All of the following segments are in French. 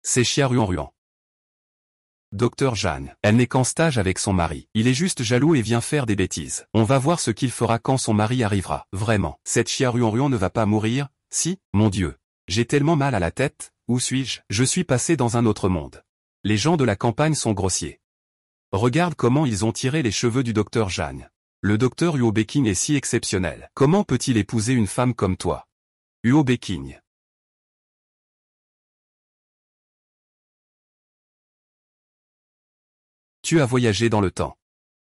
C'est chiaruan-ruan. Docteur Jeanne. Elle n'est qu'en stage avec son mari. Il est juste jaloux et vient faire des bêtises. On va voir ce qu'il fera quand son mari arrivera. Vraiment. Cette chiaruan-ruan ne va pas mourir, si, mon Dieu. J'ai tellement mal à la tête, où suis-je? Je suis passé dans un autre monde. Les gens de la campagne sont grossiers. Regarde comment ils ont tiré les cheveux du docteur Jeanne. Le docteur Huo Beking est si exceptionnel. Comment peut-il épouser une femme comme toi? Huo Beking. Tu as voyagé dans le temps.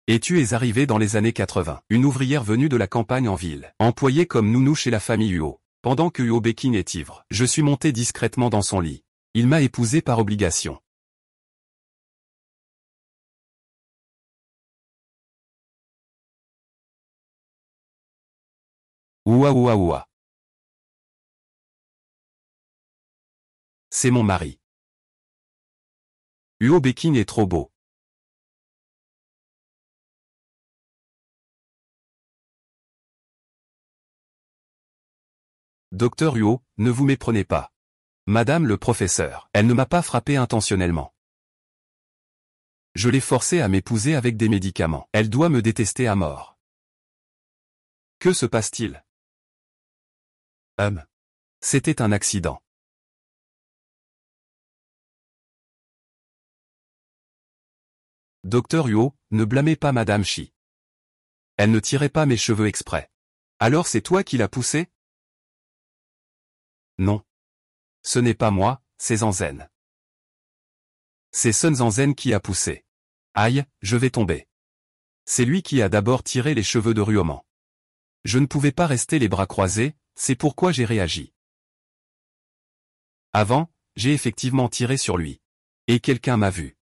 Et tu es arrivé dans les années 80. Une ouvrière venue de la campagne en ville, employée comme nounou chez la famille Huo. Pendant que Huo Beking est ivre, je suis monté discrètement dans son lit. Il m'a épousé par obligation. Ouah ouah ouah. C'est mon mari. Huo Beking est trop beau. Docteur Huo, ne vous méprenez pas. Madame le professeur, elle ne m'a pas frappé intentionnellement. Je l'ai forcée à m'épouser avec des médicaments. Elle doit me détester à mort. Que se passe-t-il? C'était un accident. Docteur Huo, ne blâmez pas Madame Shi. Elle ne tirait pas mes cheveux exprès. Alors c'est toi qui l'as poussée? Non. Ce n'est pas moi, c'est Zanzen. C'est Sun Zanzen qui a poussé. Aïe, je vais tomber. C'est lui qui a d'abord tiré les cheveux de Ruoman. Je ne pouvais pas rester les bras croisés, c'est pourquoi j'ai réagi. Avant, j'ai effectivement tiré sur lui. Et quelqu'un m'a vu.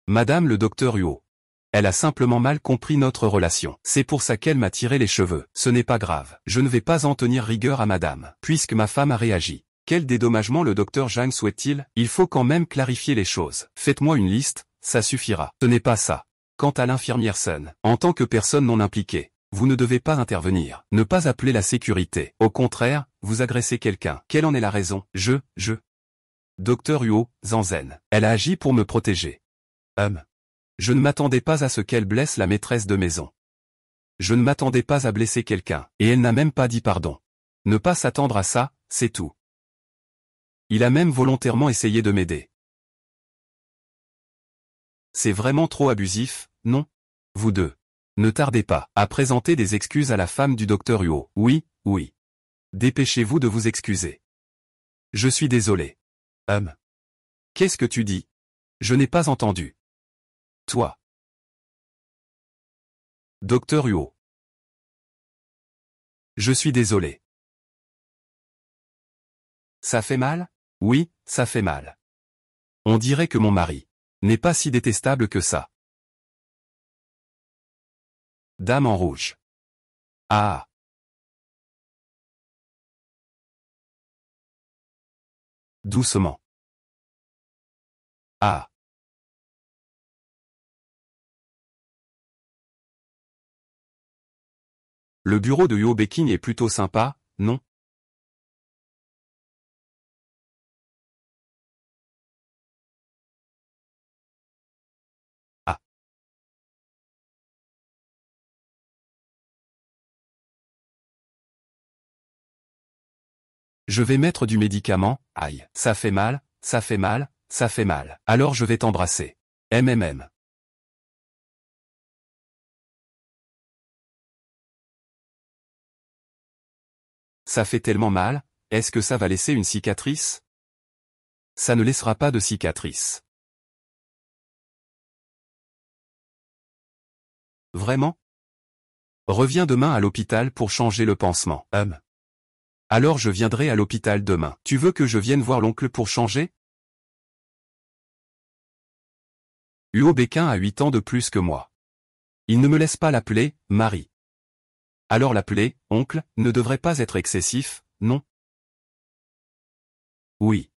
Madame le docteur Huo. Elle a simplement mal compris notre relation. C'est pour ça qu'elle m'a tiré les cheveux. Ce n'est pas grave. Je ne vais pas en tenir rigueur à madame, puisque ma femme a réagi. Quel dédommagement le docteur Zhang souhaite-t-il? Il faut quand même clarifier les choses. Faites-moi une liste, ça suffira. Ce n'est pas ça. Quant à l'infirmière Sun, en tant que personne non impliquée, vous ne devez pas intervenir. Ne pas appeler la sécurité. Au contraire, vous agressez quelqu'un. Quelle en est la raison? Docteur Huo, Zanzen. Elle a agi pour me protéger. Je ne m'attendais pas à ce qu'elle blesse la maîtresse de maison. Je ne m'attendais pas à blesser quelqu'un, et elle n'a même pas dit pardon. Ne pas s'attendre à ça, c'est tout. Il a même volontairement essayé de m'aider. C'est vraiment trop abusif, non? Vous deux. Ne tardez pas à présenter des excuses à la femme du docteur Huo. Oui, oui. Dépêchez-vous de vous excuser. Je suis désolé. Qu'est-ce que tu dis? Je n'ai pas entendu. Toi. Docteur Huo. Je suis désolé. Ça fait mal? Oui, ça fait mal. On dirait que mon mari n'est pas si détestable que ça. Dame en rouge. Ah. Doucement. Ah. Le bureau de Huo Beking est plutôt sympa, non? Ah. Je vais mettre du médicament, aïe. Ça fait mal, ça fait mal, ça fait mal. Alors je vais t'embrasser. MMM. Ça fait tellement mal, est-ce que ça va laisser une cicatrice? Ça ne laissera pas de cicatrice. Vraiment? Reviens demain à l'hôpital pour changer le pansement. Alors je viendrai à l'hôpital demain. Tu veux que je vienne voir l'oncle pour changer? Huo Beking a 8 ans de plus que moi. Il ne me laisse pas l'appeler Marie. Alors l'appeler oncle ne devrait pas être excessif, non? Oui.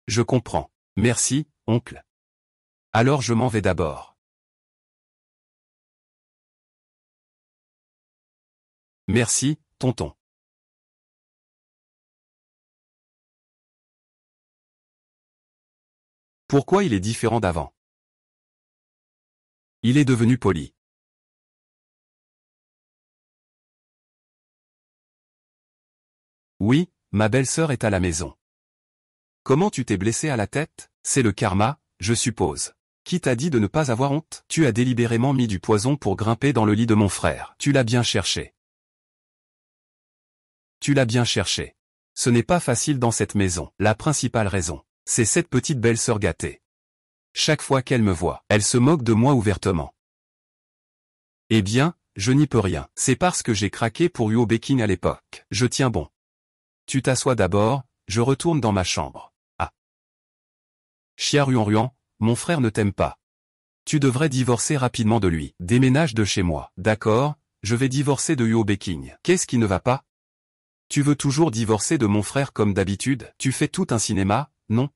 Je comprends. Merci, oncle. Alors je m'en vais d'abord. Merci, tonton. Pourquoi il est différent d'avant? Il est devenu poli. Oui, ma belle-sœur est à la maison. Comment tu t'es blessé à la tête? C'est le karma, je suppose. Qui t'a dit de ne pas avoir honte? Tu as délibérément mis du poison pour grimper dans le lit de mon frère. Tu l'as bien cherché. Tu l'as bien cherché. Ce n'est pas facile dans cette maison. La principale raison, c'est cette petite belle-sœur gâtée. Chaque fois qu'elle me voit, elle se moque de moi ouvertement. Eh bien, je n'y peux rien. C'est parce que j'ai craqué pour Huo Baking à l'époque. Je tiens bon. Tu t'assois d'abord, je retourne dans ma chambre. Ah. Chia Ruan, mon frère ne t'aime pas. Tu devrais divorcer rapidement de lui. Déménage de chez moi. D'accord, je vais divorcer de Huo Baking. Qu'est-ce qui ne va pas? Tu veux toujours divorcer de mon frère comme d'habitude? Tu fais tout un cinéma, non?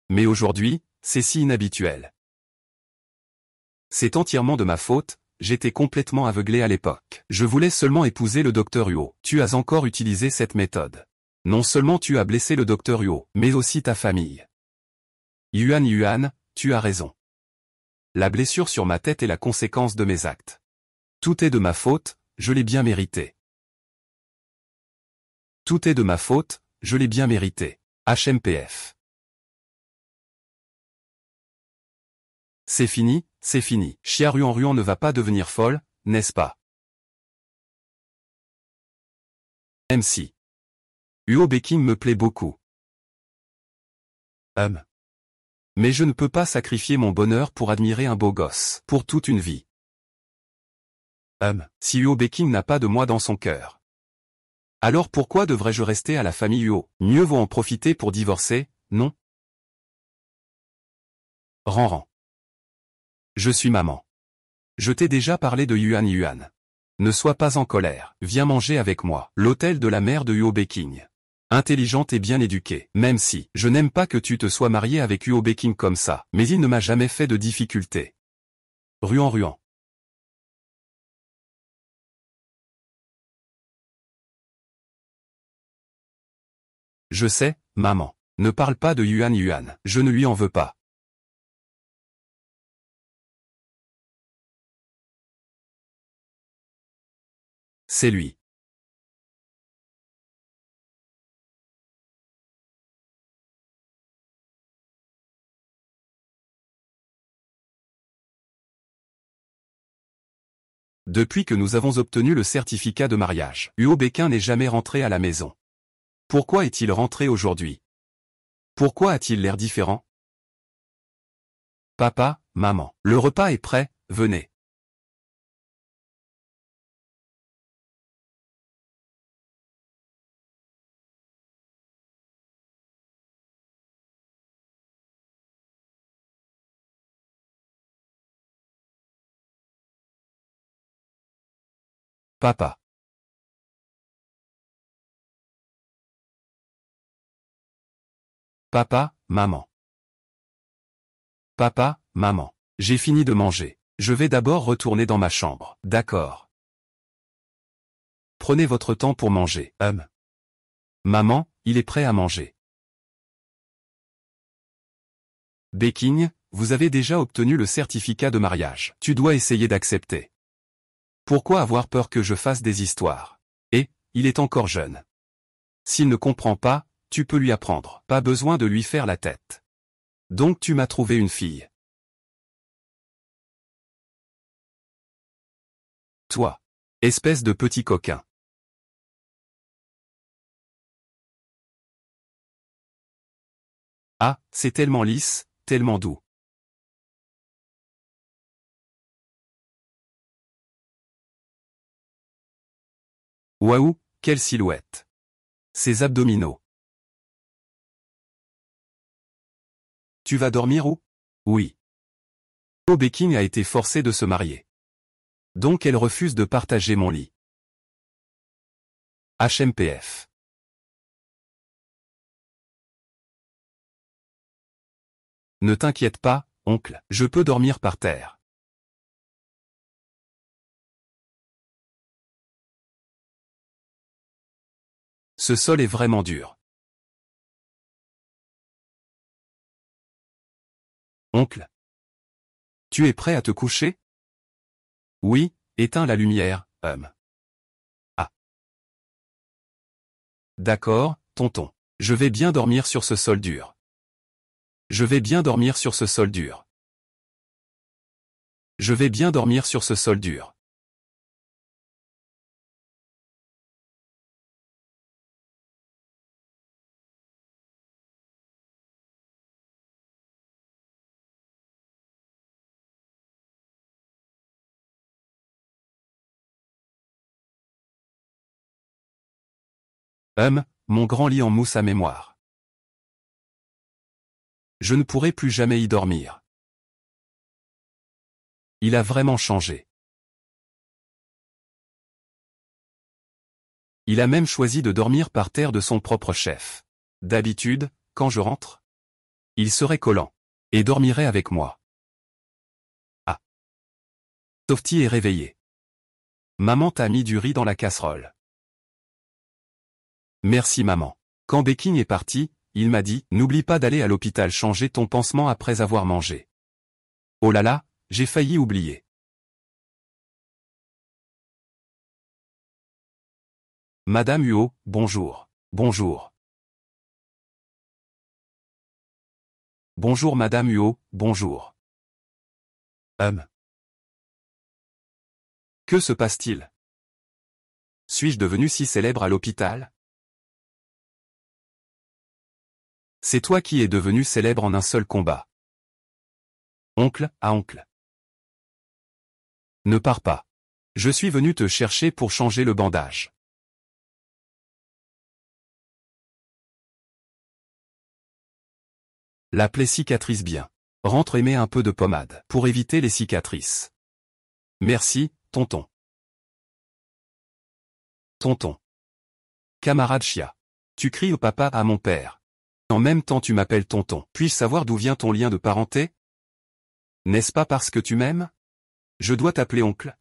Mais aujourd'hui, c'est si inhabituel. C'est entièrement de ma faute, j'étais complètement aveuglé à l'époque. Je voulais seulement épouser le docteur Huo. Tu as encore utilisé cette méthode. Non seulement tu as blessé le docteur Huo, mais aussi ta famille. Yuan, tu as raison. La blessure sur ma tête est la conséquence de mes actes. Tout est de ma faute, je l'ai bien mérité. Tout est de ma faute, je l'ai bien mérité. HMPF. C'est fini, c'est fini. Chia Ruan ne va pas devenir folle, n'est-ce pas? Même si. Huo Baking me plaît beaucoup. Mais je ne peux pas sacrifier mon bonheur pour admirer un beau gosse. Pour toute une vie. Si Huo Baking n'a pas de moi dans son cœur. Alors pourquoi devrais-je rester à la famille Huo? Mieux vaut en profiter pour divorcer, non? Ran. Je suis maman. Je t'ai déjà parlé de Yuan. Ne sois pas en colère, viens manger avec moi. L'hôtel de la mère de Huo Baking. Intelligente et bien éduquée, même si je n'aime pas que tu te sois marié avec Huo Baking comme ça, mais il ne m'a jamais fait de difficulté. Ruan. Je sais, maman. Ne parle pas de Yuan, je ne lui en veux pas. C'est lui. Depuis que nous avons obtenu le certificat de mariage, Huo Baking n'est jamais rentré à la maison. Pourquoi est-il rentré aujourd'hui? Pourquoi a-t-il l'air différent? Papa, maman, le repas est prêt, venez. Papa. Papa, maman. Papa, maman. J'ai fini de manger. Je vais d'abord retourner dans ma chambre. D'accord. Prenez votre temps pour manger. Maman, il est prêt à manger. Baking, vous avez déjà obtenu le certificat de mariage. Tu dois essayer d'accepter. Pourquoi avoir peur que je fasse des histoires? Et, il est encore jeune. S'il ne comprend pas, tu peux lui apprendre. Pas besoin de lui faire la tête. Donc tu m'as trouvé une fille. Toi. Espèce de petit coquin. Ah, c'est tellement lisse, tellement doux. Waouh, quelle silhouette. Ses abdominaux. Tu vas dormir où? Oui. Huo Baking a été forcée de se marier. Donc elle refuse de partager mon lit. HMPF. Ne t'inquiète pas, oncle, je peux dormir par terre. Ce sol est vraiment dur. Oncle. Tu es prêt à te coucher? Oui, éteins la lumière, Ah. D'accord, tonton. Je vais bien dormir sur ce sol dur. Je vais bien dormir sur ce sol dur. Je vais bien dormir sur ce sol dur. Mon grand lit en mousse à mémoire. Je ne pourrai plus jamais y dormir. Il a vraiment changé. Il a même choisi de dormir par terre de son propre chef. D'habitude, quand je rentre, il serait collant. Et dormirait avec moi. Ah. Softy est réveillé. Maman t'a mis du riz dans la casserole. Merci maman. Quand Beking est parti, il m'a dit, n'oublie pas d'aller à l'hôpital changer ton pansement après avoir mangé. Oh là là, j'ai failli oublier. Madame Huot, bonjour. Bonjour. Bonjour Madame Huot, bonjour. Que se passe-t-il? Suis-je devenu si célèbre à l'hôpital? C'est toi qui es devenu célèbre en un seul combat. Oncle, à oncle. Ne pars pas. Je suis venu te chercher pour changer le bandage. La plaie cicatrise bien. Rentre et mets un peu de pommade pour éviter les cicatrices. Merci, tonton. Tonton. Camarade Chia. Tu cries au papa à mon père. En même temps tu m'appelles tonton. Puis-je savoir d'où vient ton lien de parenté? N'est-ce pas parce que tu m'aimes? Je dois t'appeler oncle.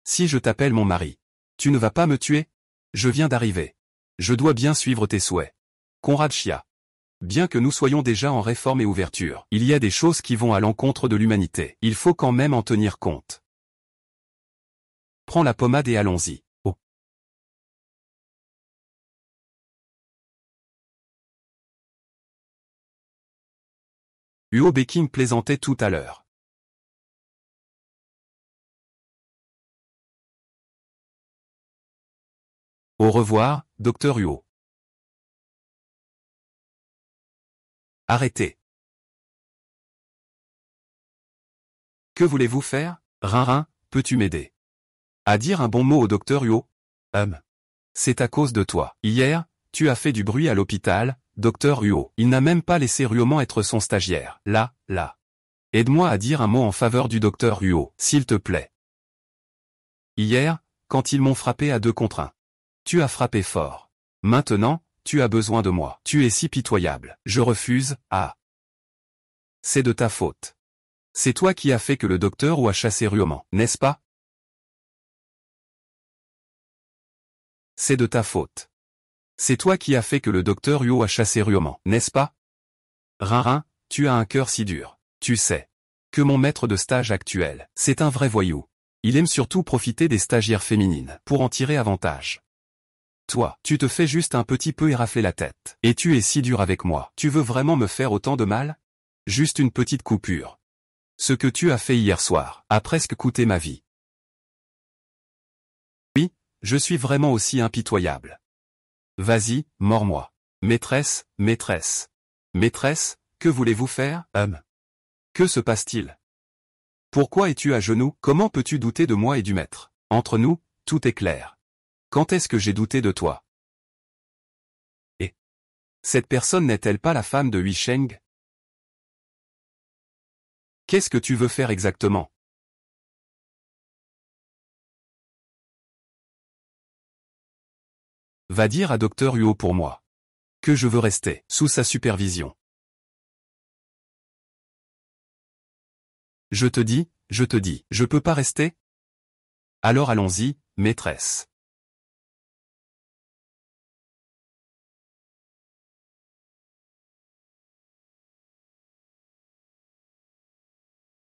Si je t'appelle mon mari, tu ne vas pas me tuer? Je viens d'arriver. Je dois bien suivre tes souhaits. Conrad Chia. Bien que nous soyons déjà en réforme et ouverture, il y a des choses qui vont à l'encontre de l'humanité. Il faut quand même en tenir compte. Prends la pommade et allons-y. Oh. Huot Beking plaisantait tout à l'heure. Au revoir, docteur Huot. Arrêtez. Que voulez-vous faire? Rinrin, peux-tu m'aider à dire un bon mot au docteur Huot? C'est à cause de toi. Hier, tu as fait du bruit à l'hôpital, docteur Huot. Il n'a même pas laissé Ruoman être son stagiaire. Là. Aide-moi à dire un mot en faveur du docteur Huot, s'il te plaît. Hier, quand ils m'ont frappé à 2 contre 1. Tu as frappé fort. Maintenant, tu as besoin de moi. Tu es si pitoyable. Je refuse, C'est de ta faute. C'est toi qui as fait que le docteur Huot a chassé Ruoman, n'est-ce pas? C'est de ta faute. C'est toi qui as fait que le docteur Huot a chassé Ruoman, n'est-ce pas? Rinrin, tu as un cœur si dur. Tu sais que mon maître de stage actuel, c'est un vrai voyou. Il aime surtout profiter des stagiaires féminines pour en tirer avantage. Toi, tu te fais juste un petit peu érafler la tête. Et tu es si dur avec moi. Tu veux vraiment me faire autant de mal? Juste une petite coupure. Ce que tu as fait hier soir a presque coûté ma vie. Oui, je suis vraiment aussi impitoyable. Vas-y, mords-moi. Maîtresse, que voulez-vous faire? Que se passe-t-il? Pourquoi es-tu à genoux? Comment peux-tu douter de moi et du maître? Entre nous, tout est clair. Quand est-ce que j'ai douté de toi? Et cette personne n'est-elle pas la femme de Hui Sheng? Qu'est-ce que tu veux faire exactement? Va dire à docteur Huot pour moi que je veux rester sous sa supervision. Je te dis, je peux pas rester? Alors allons-y, maîtresse.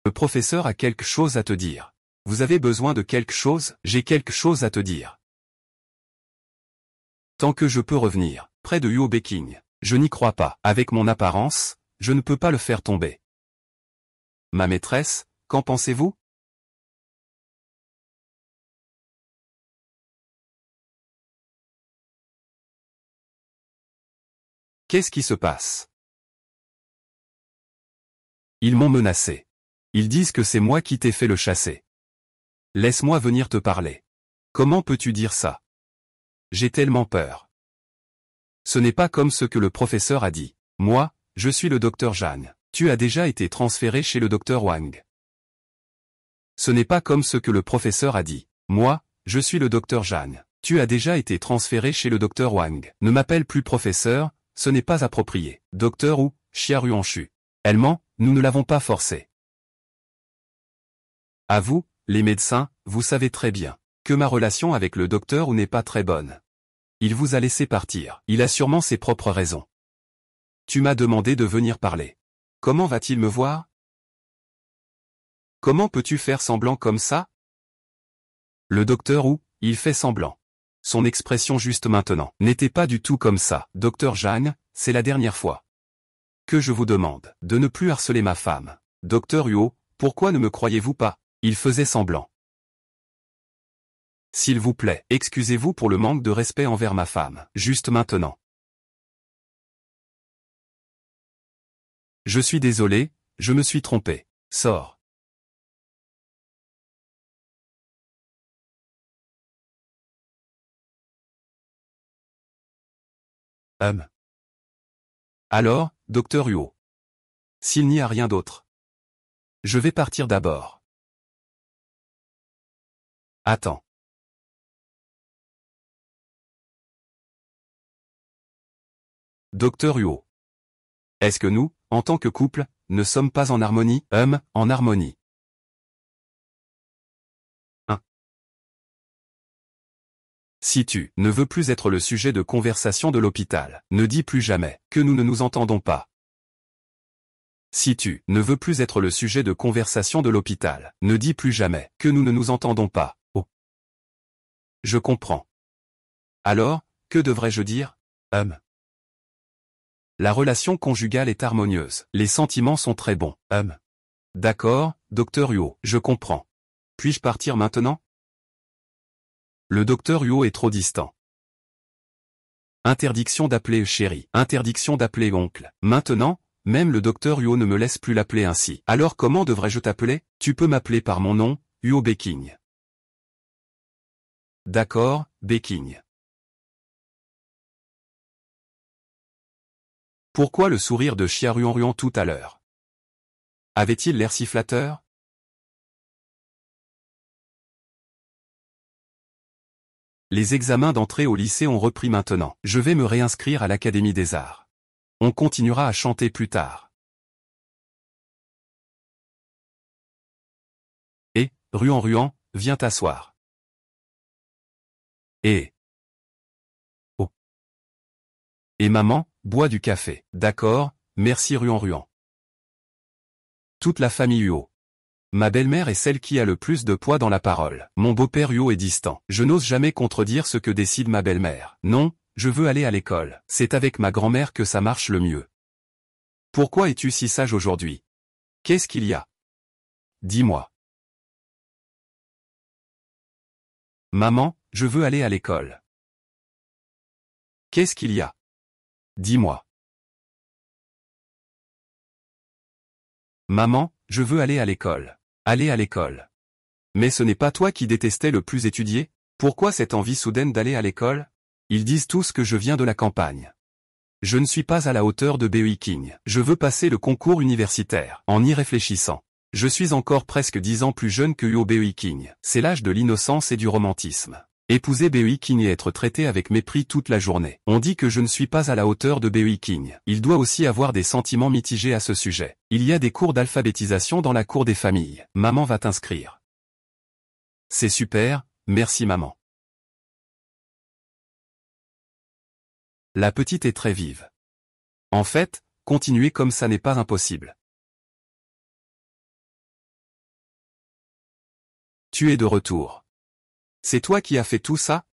Le professeur a quelque chose à te dire. Vous avez besoin de quelque chose? J'ai quelque chose à te dire. Tant que je peux revenir, près de Yuo Beking. Je n'y crois pas. Avec mon apparence, je ne peux pas le faire tomber. Ma maîtresse, qu'en pensez-vous? Qu'est-ce qui se passe? Ils m'ont menacé. Ils disent que c'est moi qui t'ai fait le chasser. Laisse-moi venir te parler. Comment peux-tu dire ça? J'ai tellement peur. Ce n'est pas comme ce que le professeur a dit. Moi, je suis le docteur Zhang. Tu as déjà été transféré chez le docteur Wang. Ce n'est pas comme ce que le professeur a dit. Moi, je suis le docteur Zhang. Tu as déjà été transféré chez le docteur Wang. Ne m'appelle plus professeur, ce n'est pas approprié. Docteur ou, Xia Ruanshu. Elle ment, nous ne l'avons pas forcé. À vous, les médecins, vous savez très bien que ma relation avec le docteur Wu n'est pas très bonne. Il vous a laissé partir. Il a sûrement ses propres raisons. Tu m'as demandé de venir parler. Comment va-t-il me voir? Comment peux-tu faire semblant comme ça? Le docteur Wu, il fait semblant. Son expression juste maintenant n'était pas du tout comme ça. Docteur Zhang, c'est la dernière fois que je vous demande de ne plus harceler ma femme. Docteur Yuo, pourquoi ne me croyez-vous pas? Il faisait semblant. S'il vous plaît, excusez-vous pour le manque de respect envers ma femme. Juste maintenant. Je suis désolé, je me suis trompé. Sors. Alors, docteur Huo. S'il n'y a rien d'autre. Je vais partir d'abord. Attends. Docteur Huo. Est-ce que nous, en tant que couple, ne sommes pas en harmonie? En harmonie. Si tu ne veux plus être le sujet de conversation de l'hôpital, ne dis plus jamais que nous ne nous entendons pas. Si tu ne veux plus être le sujet de conversation de l'hôpital, ne dis plus jamais que nous ne nous entendons pas. Oh. Je comprends. Alors, que devrais-je dire? La relation conjugale est harmonieuse. Les sentiments sont très bons. D'accord, docteur Huo, je comprends. Puis-je partir maintenant? Le docteur Huo est trop distant. Interdiction d'appeler chéri. Interdiction d'appeler oncle. Maintenant, même le docteur Huo ne me laisse plus l'appeler ainsi. Alors comment devrais-je t'appeler? Tu peux m'appeler par mon nom, Huo Beking. D'accord, Beking. Pourquoi le sourire de Xia Ruan tout à l'heure? Avait-il l'air si flatteur? Les examens d'entrée au lycée ont repris maintenant. Je vais me réinscrire à l'Académie des Arts. On continuera à chanter plus tard. Et, Ruan, viens t'asseoir. Et... Oh. Et maman, bois du café. D'accord, merci Ruan. Toute la famille Huo. Ma belle-mère est celle qui a le plus de poids dans la parole. Mon beau-père Huo est distant. Je n'ose jamais contredire ce que décide ma belle-mère. Non, je veux aller à l'école. C'est avec ma grand-mère que ça marche le mieux. Pourquoi es-tu si sage aujourd'hui? Qu'est-ce qu'il y a? Dis-moi. Maman, je veux aller à l'école. Qu'est-ce qu'il y a? Dis-moi. Maman, je veux aller à l'école. Aller à l'école. Mais ce n'est pas toi qui détestais le plus étudier? Pourquoi cette envie soudaine d'aller à l'école? Ils disent tous que je viens de la campagne. Je ne suis pas à la hauteur de Beijing. Je veux passer le concours universitaire. En y réfléchissant. Je suis encore presque 10 ans plus jeune que Huo Beijing. C'est l'âge de l'innocence et du romantisme. Épouser Beijing et être traité avec mépris toute la journée. On dit que je ne suis pas à la hauteur de Beijing. Il doit aussi avoir des sentiments mitigés à ce sujet. Il y a des cours d'alphabétisation dans la cour des familles. Maman va t'inscrire. C'est super, merci maman. La petite est très vive. En fait, continuer comme ça n'est pas impossible. Tu es de retour. C'est toi qui as fait tout ça?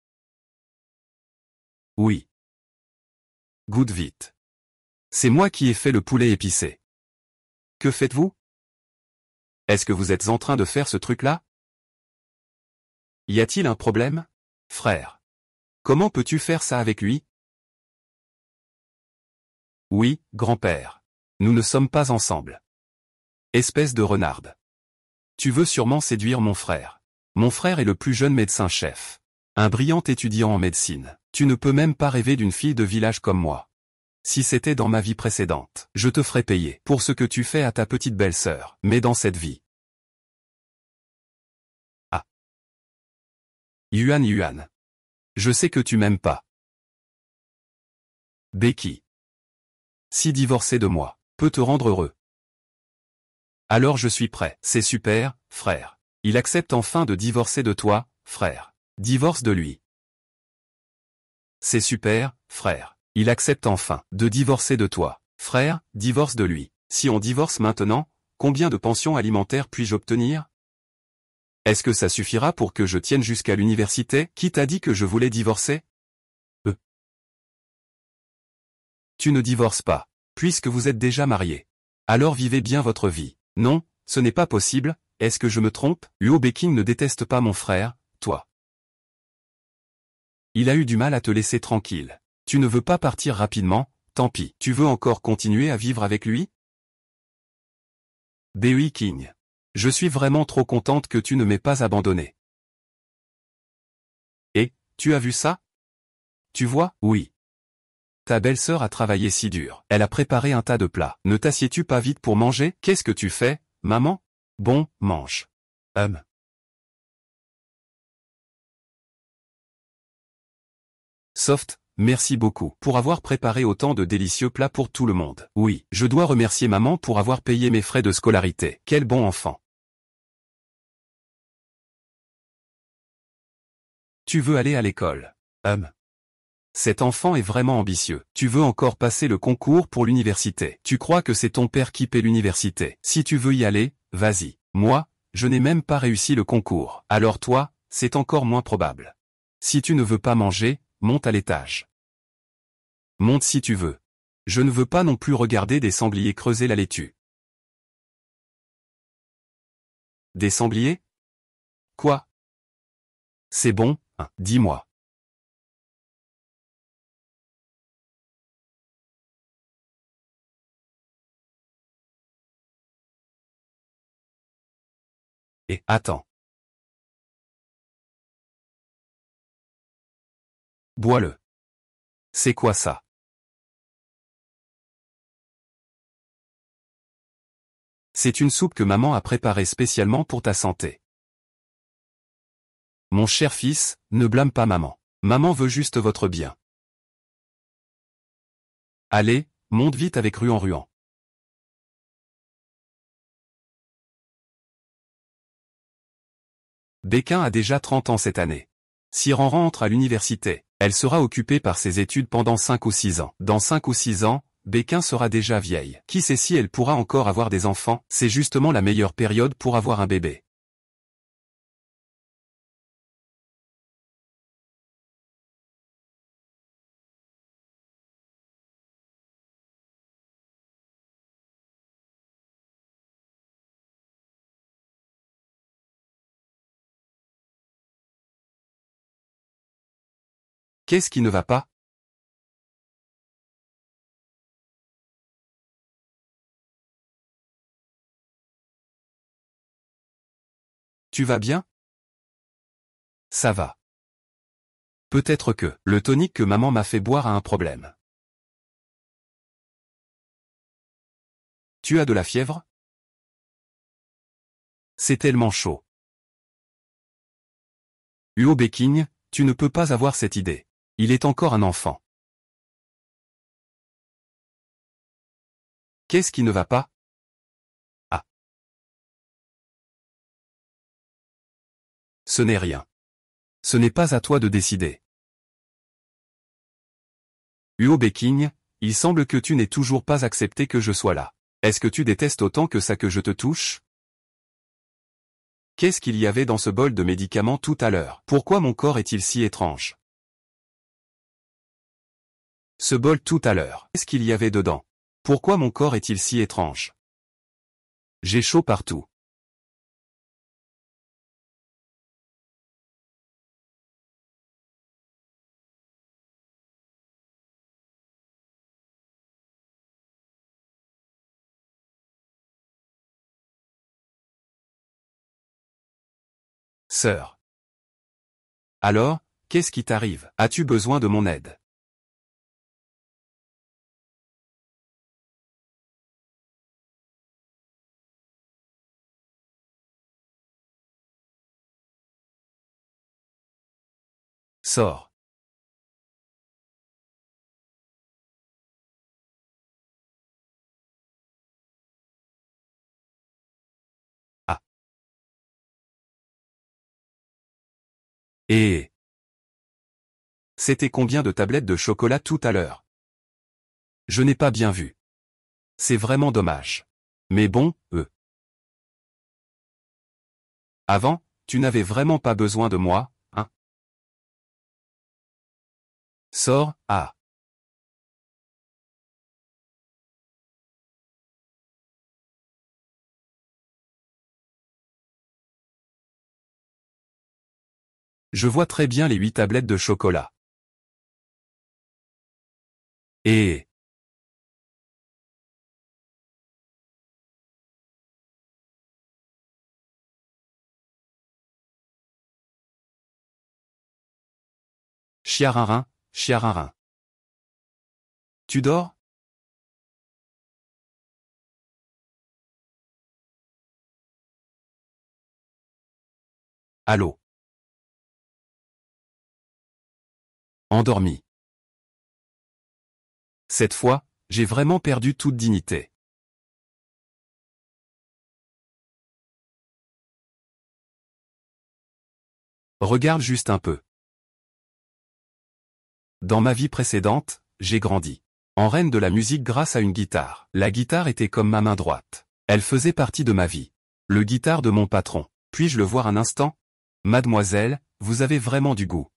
Oui. Goûte vite. C'est moi qui ai fait le poulet épicé. Que faites-vous? Est-ce que vous êtes en train de faire ce truc-là? Y a-t-il un problème, frère? Comment peux-tu faire ça avec lui? Oui, grand-père. Nous ne sommes pas ensemble. Espèce de renarde. Tu veux sûrement séduire mon frère. Mon frère est le plus jeune médecin-chef. Un brillant étudiant en médecine. Tu ne peux même pas rêver d'une fille de village comme moi. Si c'était dans ma vie précédente, je te ferais payer pour ce que tu fais à ta petite belle-sœur, mais dans cette vie. Ah. Yuan. Je sais que tu m'aimes pas. Becky. Si divorcer de moi peut te rendre heureux. Alors je suis prêt. C'est super, frère. Il accepte enfin de divorcer de toi, frère. Divorce de lui. C'est super, frère. Il accepte enfin de divorcer de toi, frère. Divorce de lui. Si on divorce maintenant, combien de pensions alimentaires puis-je obtenir? Est-ce que ça suffira pour que je tienne jusqu'à l'université? Qui t'a dit que je voulais divorcer? Tu ne divorces pas, puisque vous êtes déjà mariés. Alors vivez bien votre vie. Non, ce n'est pas possible, est-ce que je me trompe? Luo Beking ne déteste pas mon frère, toi. Il a eu du mal à te laisser tranquille. Tu ne veux pas partir rapidement, tant pis. Tu veux encore continuer à vivre avec lui? Beui King. Je suis vraiment trop contente que tu ne m'aies pas abandonné. Et, tu as vu ça? Tu vois? Oui. Ta belle-sœur a travaillé si dur. Elle a préparé un tas de plats. Ne t'assieds-tu pas vite pour manger? Qu'est-ce que tu fais, maman? Bon, mange. Soft, merci beaucoup pour avoir préparé autant de délicieux plats pour tout le monde. Oui, je dois remercier maman pour avoir payé mes frais de scolarité. Quel bon enfant. Tu veux aller à l'école? Cet enfant est vraiment ambitieux. Tu veux encore passer le concours pour l'université. Tu crois que c'est ton père qui paie l'université. Si tu veux y aller, vas-y. Moi, je n'ai même pas réussi le concours. Alors toi, c'est encore moins probable. Si tu ne veux pas manger, monte à l'étage. Monte si tu veux. Je ne veux pas non plus regarder des sangliers creuser la laitue. Des sangliers? Quoi? C'est bon, hein, dis-moi. Et attends. Bois-le. C'est quoi ça? C'est une soupe que maman a préparée spécialement pour ta santé. Mon cher fils, ne blâme pas maman. Maman veut juste votre bien. Allez, monte vite avec Ruan. Béquin a déjà 30 ans cette année. Si Ran rentre à l'université, elle sera occupée par ses études pendant 5 ou 6 ans. Dans 5 ou 6 ans, Béquin sera déjà vieille. Qui sait si elle pourra encore avoir des enfants? C'est justement la meilleure période pour avoir un bébé. Qu'est-ce qui ne va pas? Tu vas bien? Ça va. Peut-être que le tonique que maman m'a fait boire a un problème. Tu as de la fièvre? C'est tellement chaud. Huo Beking, tu ne peux pas avoir cette idée. Il est encore un enfant. Qu'est-ce qui ne va pas? Ah. Ce n'est rien. Ce n'est pas à toi de décider. Huo Beking, il semble que tu n'aies toujours pas accepté que je sois là. Est-ce que tu détestes autant que ça que je te touche? Qu'est-ce qu'il y avait dans ce bol de médicaments tout à l'heure? Pourquoi mon corps est-il si étrange? Ce bol tout à l'heure, qu'est-ce qu'il y avait dedans? Pourquoi mon corps est-il si étrange? J'ai chaud partout. Sœur. Alors, qu'est-ce qui t'arrive? As-tu besoin de mon aide? Sors. Ah. Et c'était combien de tablettes de chocolat tout à l'heure? Je n'ai pas bien vu. C'est vraiment dommage. Mais bon, Avant, tu n'avais vraiment pas besoin de moi, hein? Sors, ah. Je vois très bien les 8 tablettes de chocolat. Et chiararin, chiararin. Tu dors? Allô? Endormi. Cette fois, j'ai vraiment perdu toute dignité. Regarde juste un peu. Dans ma vie précédente, j'ai grandi en reine de la musique grâce à une guitare. La guitare était comme ma main droite. Elle faisait partie de ma vie. Le guitare de mon patron. Puis-je le voir un instant? Mademoiselle, vous avez vraiment du goût.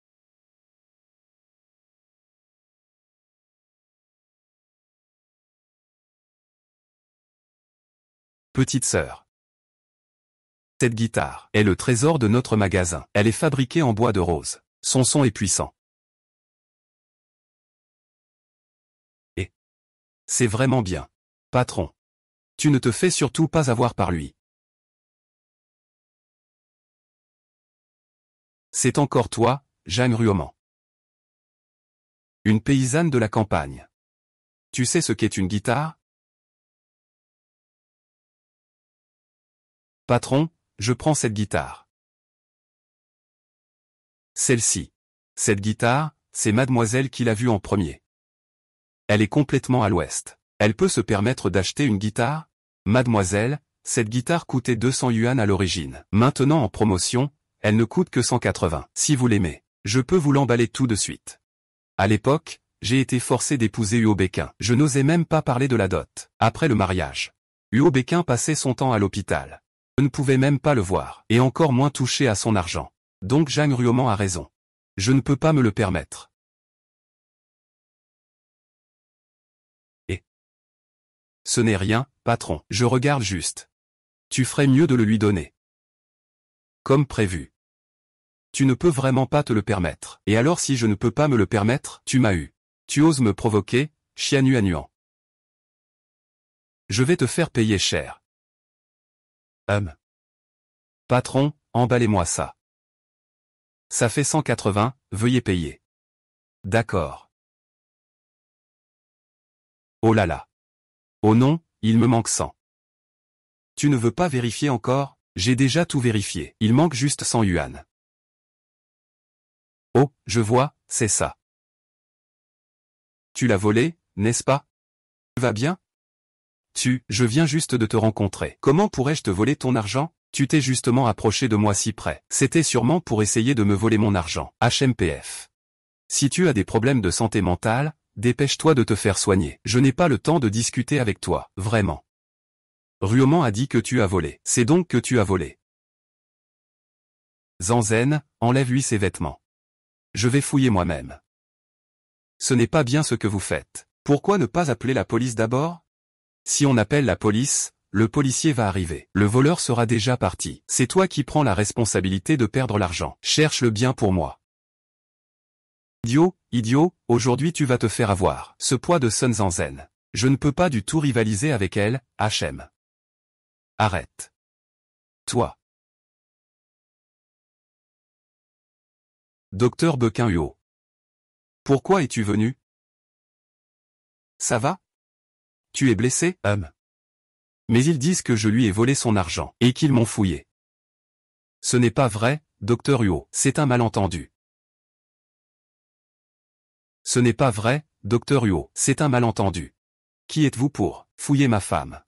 Petite sœur. Cette guitare est le trésor de notre magasin. Elle est fabriquée en bois de rose. Son son est puissant. Et c'est vraiment bien. Patron. Tu ne te fais surtout pas avoir par lui. C'est encore toi, Jeanne Ruaument. Une paysanne de la campagne. Tu sais ce qu'est une guitare? Patron, je prends cette guitare. Celle-ci. Cette guitare, c'est mademoiselle qui l'a vue en premier. Elle est complètement à l'ouest. Elle peut se permettre d'acheter une guitare? Mademoiselle, cette guitare coûtait 200 yuan à l'origine. Maintenant en promotion, elle ne coûte que 180. Si vous l'aimez, je peux vous l'emballer tout de suite. À l'époque, j'ai été forcé d'épouser Huo Béquin. Je n'osais même pas parler de la dot. Après le mariage, Huo Béquin passait son temps à l'hôpital. Je ne pouvais même pas le voir, et encore moins toucher à son argent. Donc Jeanne Ruaument a raison. Je ne peux pas me le permettre. Et ce n'est rien, patron. Je regarde juste. Tu ferais mieux de le lui donner. Comme prévu. Tu ne peux vraiment pas te le permettre. Et alors si je ne peux pas me le permettre, tu m'as eu. Tu oses me provoquer, chien nu à nuant. Je vais te faire payer cher. Patron, emballez-moi ça. Ça fait 180, veuillez payer. D'accord. Oh là là. Oh non, il me manque 100. Tu ne veux pas vérifier encore? J'ai déjà tout vérifié. Il manque juste 100 yuan. Oh, je vois, c'est ça. Tu l'as volé, n'est-ce pas? Tu vas bien? Je viens juste de te rencontrer. Comment pourrais-je te voler ton argent? Tu t'es justement approché de moi si près. C'était sûrement pour essayer de me voler mon argent. HMPF. Si tu as des problèmes de santé mentale, dépêche-toi de te faire soigner. Je n'ai pas le temps de discuter avec toi, vraiment. Ruaument a dit que tu as volé. C'est donc que tu as volé. Zanzen, enlève-lui ses vêtements. Je vais fouiller moi-même. Ce n'est pas bien ce que vous faites. Pourquoi ne pas appeler la police d'abord? Si on appelle la police, le policier va arriver. Le voleur sera déjà parti. C'est toi qui prends la responsabilité de perdre l'argent. Cherche le bien pour moi. Idiot, aujourd'hui tu vas te faire avoir. Ce poids de Sun Zanzen. Je ne peux pas du tout rivaliser avec elle, HM. Arrête. Toi. Docteur Bequin-Huot. Pourquoi es-tu venu? Ça va? Tu es blessé, Mais ils disent que je lui ai volé son argent, et qu'ils m'ont fouillé. Ce n'est pas vrai, docteur Huot, c'est un malentendu. Ce n'est pas vrai, docteur Huot, c'est un malentendu. Qui êtes-vous pour fouiller ma femme?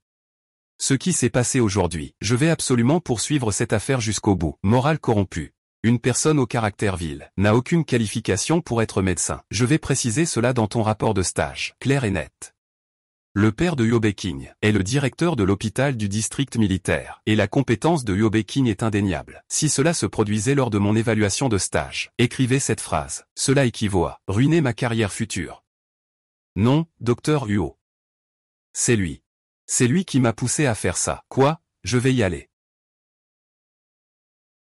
Ce qui s'est passé aujourd'hui, je vais absolument poursuivre cette affaire jusqu'au bout. Morale corrompue. Une personne au caractère vil n'a aucune qualification pour être médecin. Je vais préciser cela dans ton rapport de stage, clair et net. Le père de Huot Beking est le directeur de l'hôpital du district militaire, et la compétence de Huot Beking est indéniable. Si cela se produisait lors de mon évaluation de stage, écrivez cette phrase. Cela équivaut à ruiner ma carrière future. Non, docteur Huot. C'est lui. C'est lui qui m'a poussé à faire ça. Quoi? Je vais y aller.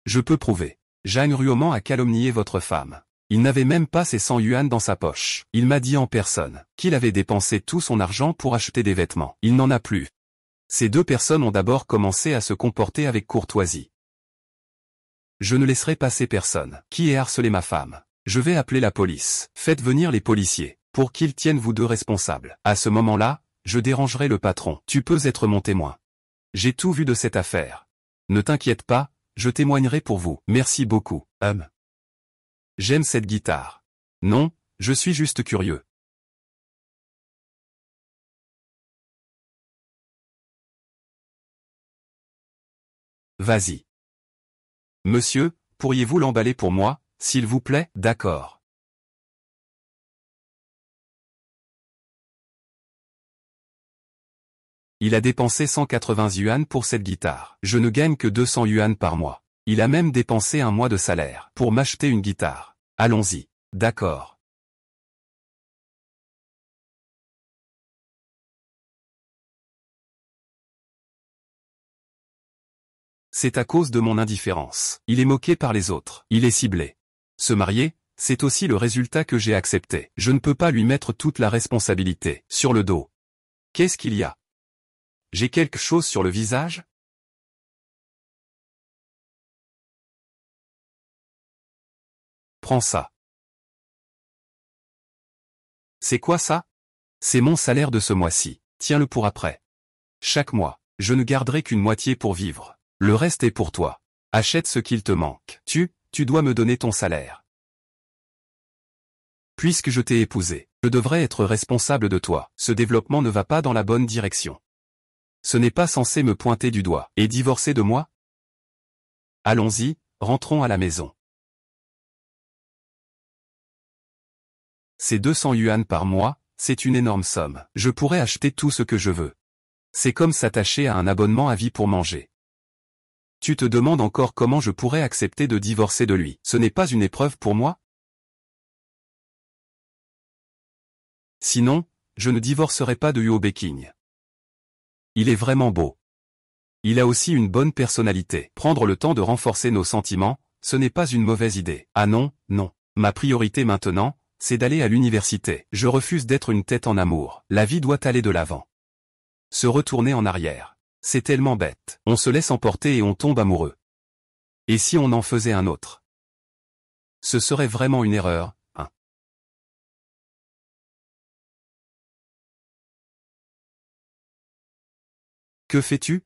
Je peux prouver. Jeanne Ruoman a calomnié votre femme. Il n'avait même pas ses 100 yuan dans sa poche. Il m'a dit en personne qu'il avait dépensé tout son argent pour acheter des vêtements. Il n'en a plus. Ces deux personnes ont d'abord commencé à se comporter avec courtoisie. Je ne laisserai passer personne qui ait harcelé ma femme. Je vais appeler la police. Faites venir les policiers, pour qu'ils tiennent vous deux responsables. À ce moment-là, je dérangerai le patron. Tu peux être mon témoin. J'ai tout vu de cette affaire. Ne t'inquiète pas, je témoignerai pour vous. Merci beaucoup, J'aime cette guitare. Non, je suis juste curieux. Vas-y. Monsieur, pourriez-vous l'emballer pour moi, s'il vous plaît? D'accord. Il a dépensé 180 yuan pour cette guitare. Je ne gagne que 200 yuan par mois. Il a même dépensé un mois de salaire pour m'acheter une guitare. Allons-y. D'accord. C'est à cause de mon indifférence. Il est moqué par les autres. Il est ciblé. Se marier, c'est aussi le résultat que j'ai accepté. Je ne peux pas lui mettre toute la responsabilité sur le dos. Qu'est-ce qu'il y a? J'ai quelque chose sur le visage? Prends ça. C'est quoi ça? C'est mon salaire de ce mois-ci. Tiens-le pour après. Chaque mois, je ne garderai qu'une moitié pour vivre. Le reste est pour toi. Achète ce qu'il te manque. Tu dois me donner ton salaire. Puisque je t'ai épousé, je devrais être responsable de toi. Ce développement ne va pas dans la bonne direction. Ce n'est pas censé me pointer du doigt et divorcer de moi? Allons-y, rentrons à la maison. Ces 200 yuan par mois, c'est une énorme somme. Je pourrais acheter tout ce que je veux. C'est comme s'attacher à un abonnement à vie pour manger. Tu te demandes encore comment je pourrais accepter de divorcer de lui. Ce n'est pas une épreuve pour moi? Sinon, je ne divorcerai pas de Huot Beking. Il est vraiment beau. Il a aussi une bonne personnalité. Prendre le temps de renforcer nos sentiments, ce n'est pas une mauvaise idée. Ah non, non. Ma priorité maintenant, c'est d'aller à l'université. Je refuse d'être une tête en amour. La vie doit aller de l'avant. Se retourner en arrière. C'est tellement bête. On se laisse emporter et on tombe amoureux. Et si on en faisait un autre? Ce serait vraiment une erreur, hein. Que fais-tu?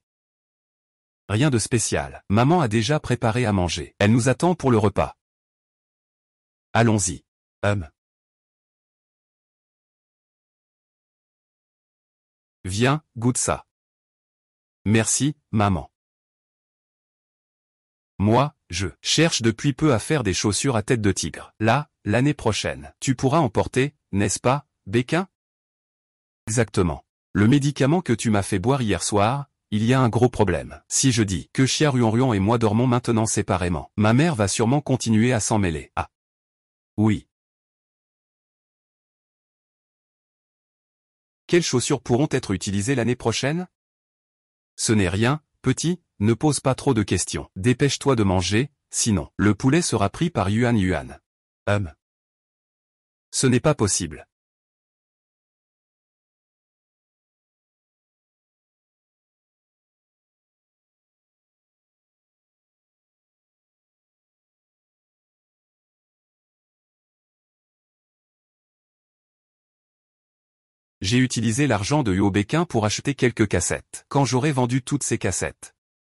Rien de spécial. Maman a déjà préparé à manger. Elle nous attend pour le repas. Allons-y. Viens, goûte ça. Merci, maman. Moi, je cherche depuis peu à faire des chaussures à tête de tigre. Là, l'année prochaine. Tu pourras en porter, n'est-ce pas, Bequin? Exactement. Le médicament que tu m'as fait boire hier soir, il y a un gros problème. Si je dis que Chia Ruan et moi dormons maintenant séparément, ma mère va sûrement continuer à s'en mêler. Ah. Oui. Quelles chaussures pourront être utilisées l'année prochaine? Ce n'est rien, petit, ne pose pas trop de questions. Dépêche-toi de manger, sinon, le poulet sera pris par Yuan. Ce n'est pas possible. J'ai utilisé l'argent de Huo Béquin pour acheter quelques cassettes. Quand j'aurai vendu toutes ces cassettes,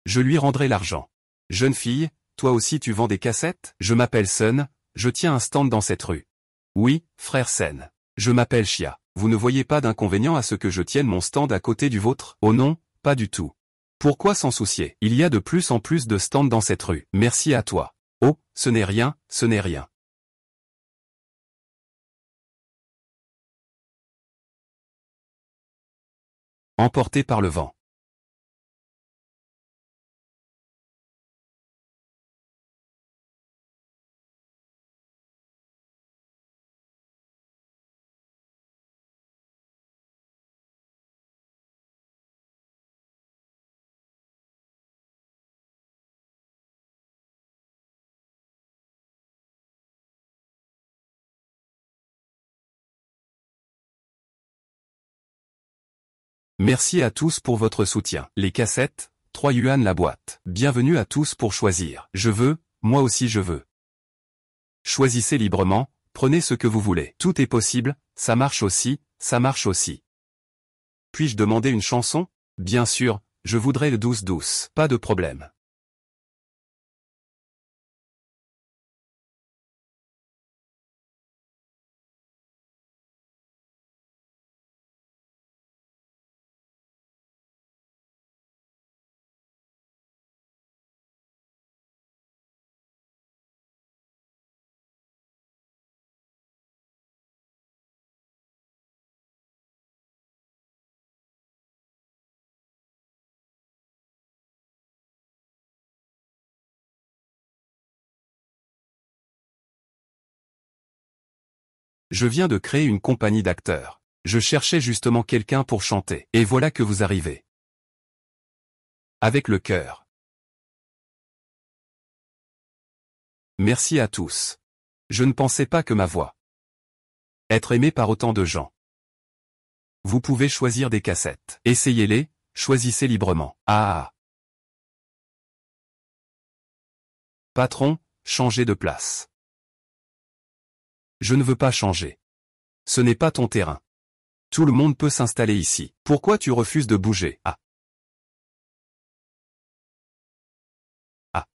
je lui rendrai l'argent. Jeune fille, toi aussi tu vends des cassettes? Je m'appelle Sun, je tiens un stand dans cette rue. Oui, frère Sen. Je m'appelle Chia. Vous ne voyez pas d'inconvénient à ce que je tienne mon stand à côté du vôtre? Oh non, pas du tout. Pourquoi s'en soucier? Il y a de plus en plus de stands dans cette rue. Merci à toi. Oh, ce n'est rien, ce n'est rien. Emporté par le vent. Merci à tous pour votre soutien. Les cassettes, 3 yuan la boîte. Bienvenue à tous pour choisir. Je veux, moi aussi je veux. Choisissez librement, prenez ce que vous voulez. Tout est possible, ça marche aussi, ça marche aussi. Puis-je demander une chanson? Bien sûr, je voudrais le douce, pas de problème. Je viens de créer une compagnie d'acteurs. Je cherchais justement quelqu'un pour chanter. Et voilà que vous arrivez. Avec le cœur. Merci à tous. Je ne pensais pas que ma voix être aimée par autant de gens. Vous pouvez choisir des cassettes. Essayez-les, choisissez librement. Ah. Patron, changez de place. Je ne veux pas changer. Ce n'est pas ton terrain. Tout le monde peut s'installer ici. Pourquoi tu refuses de bouger? Ah. Ah.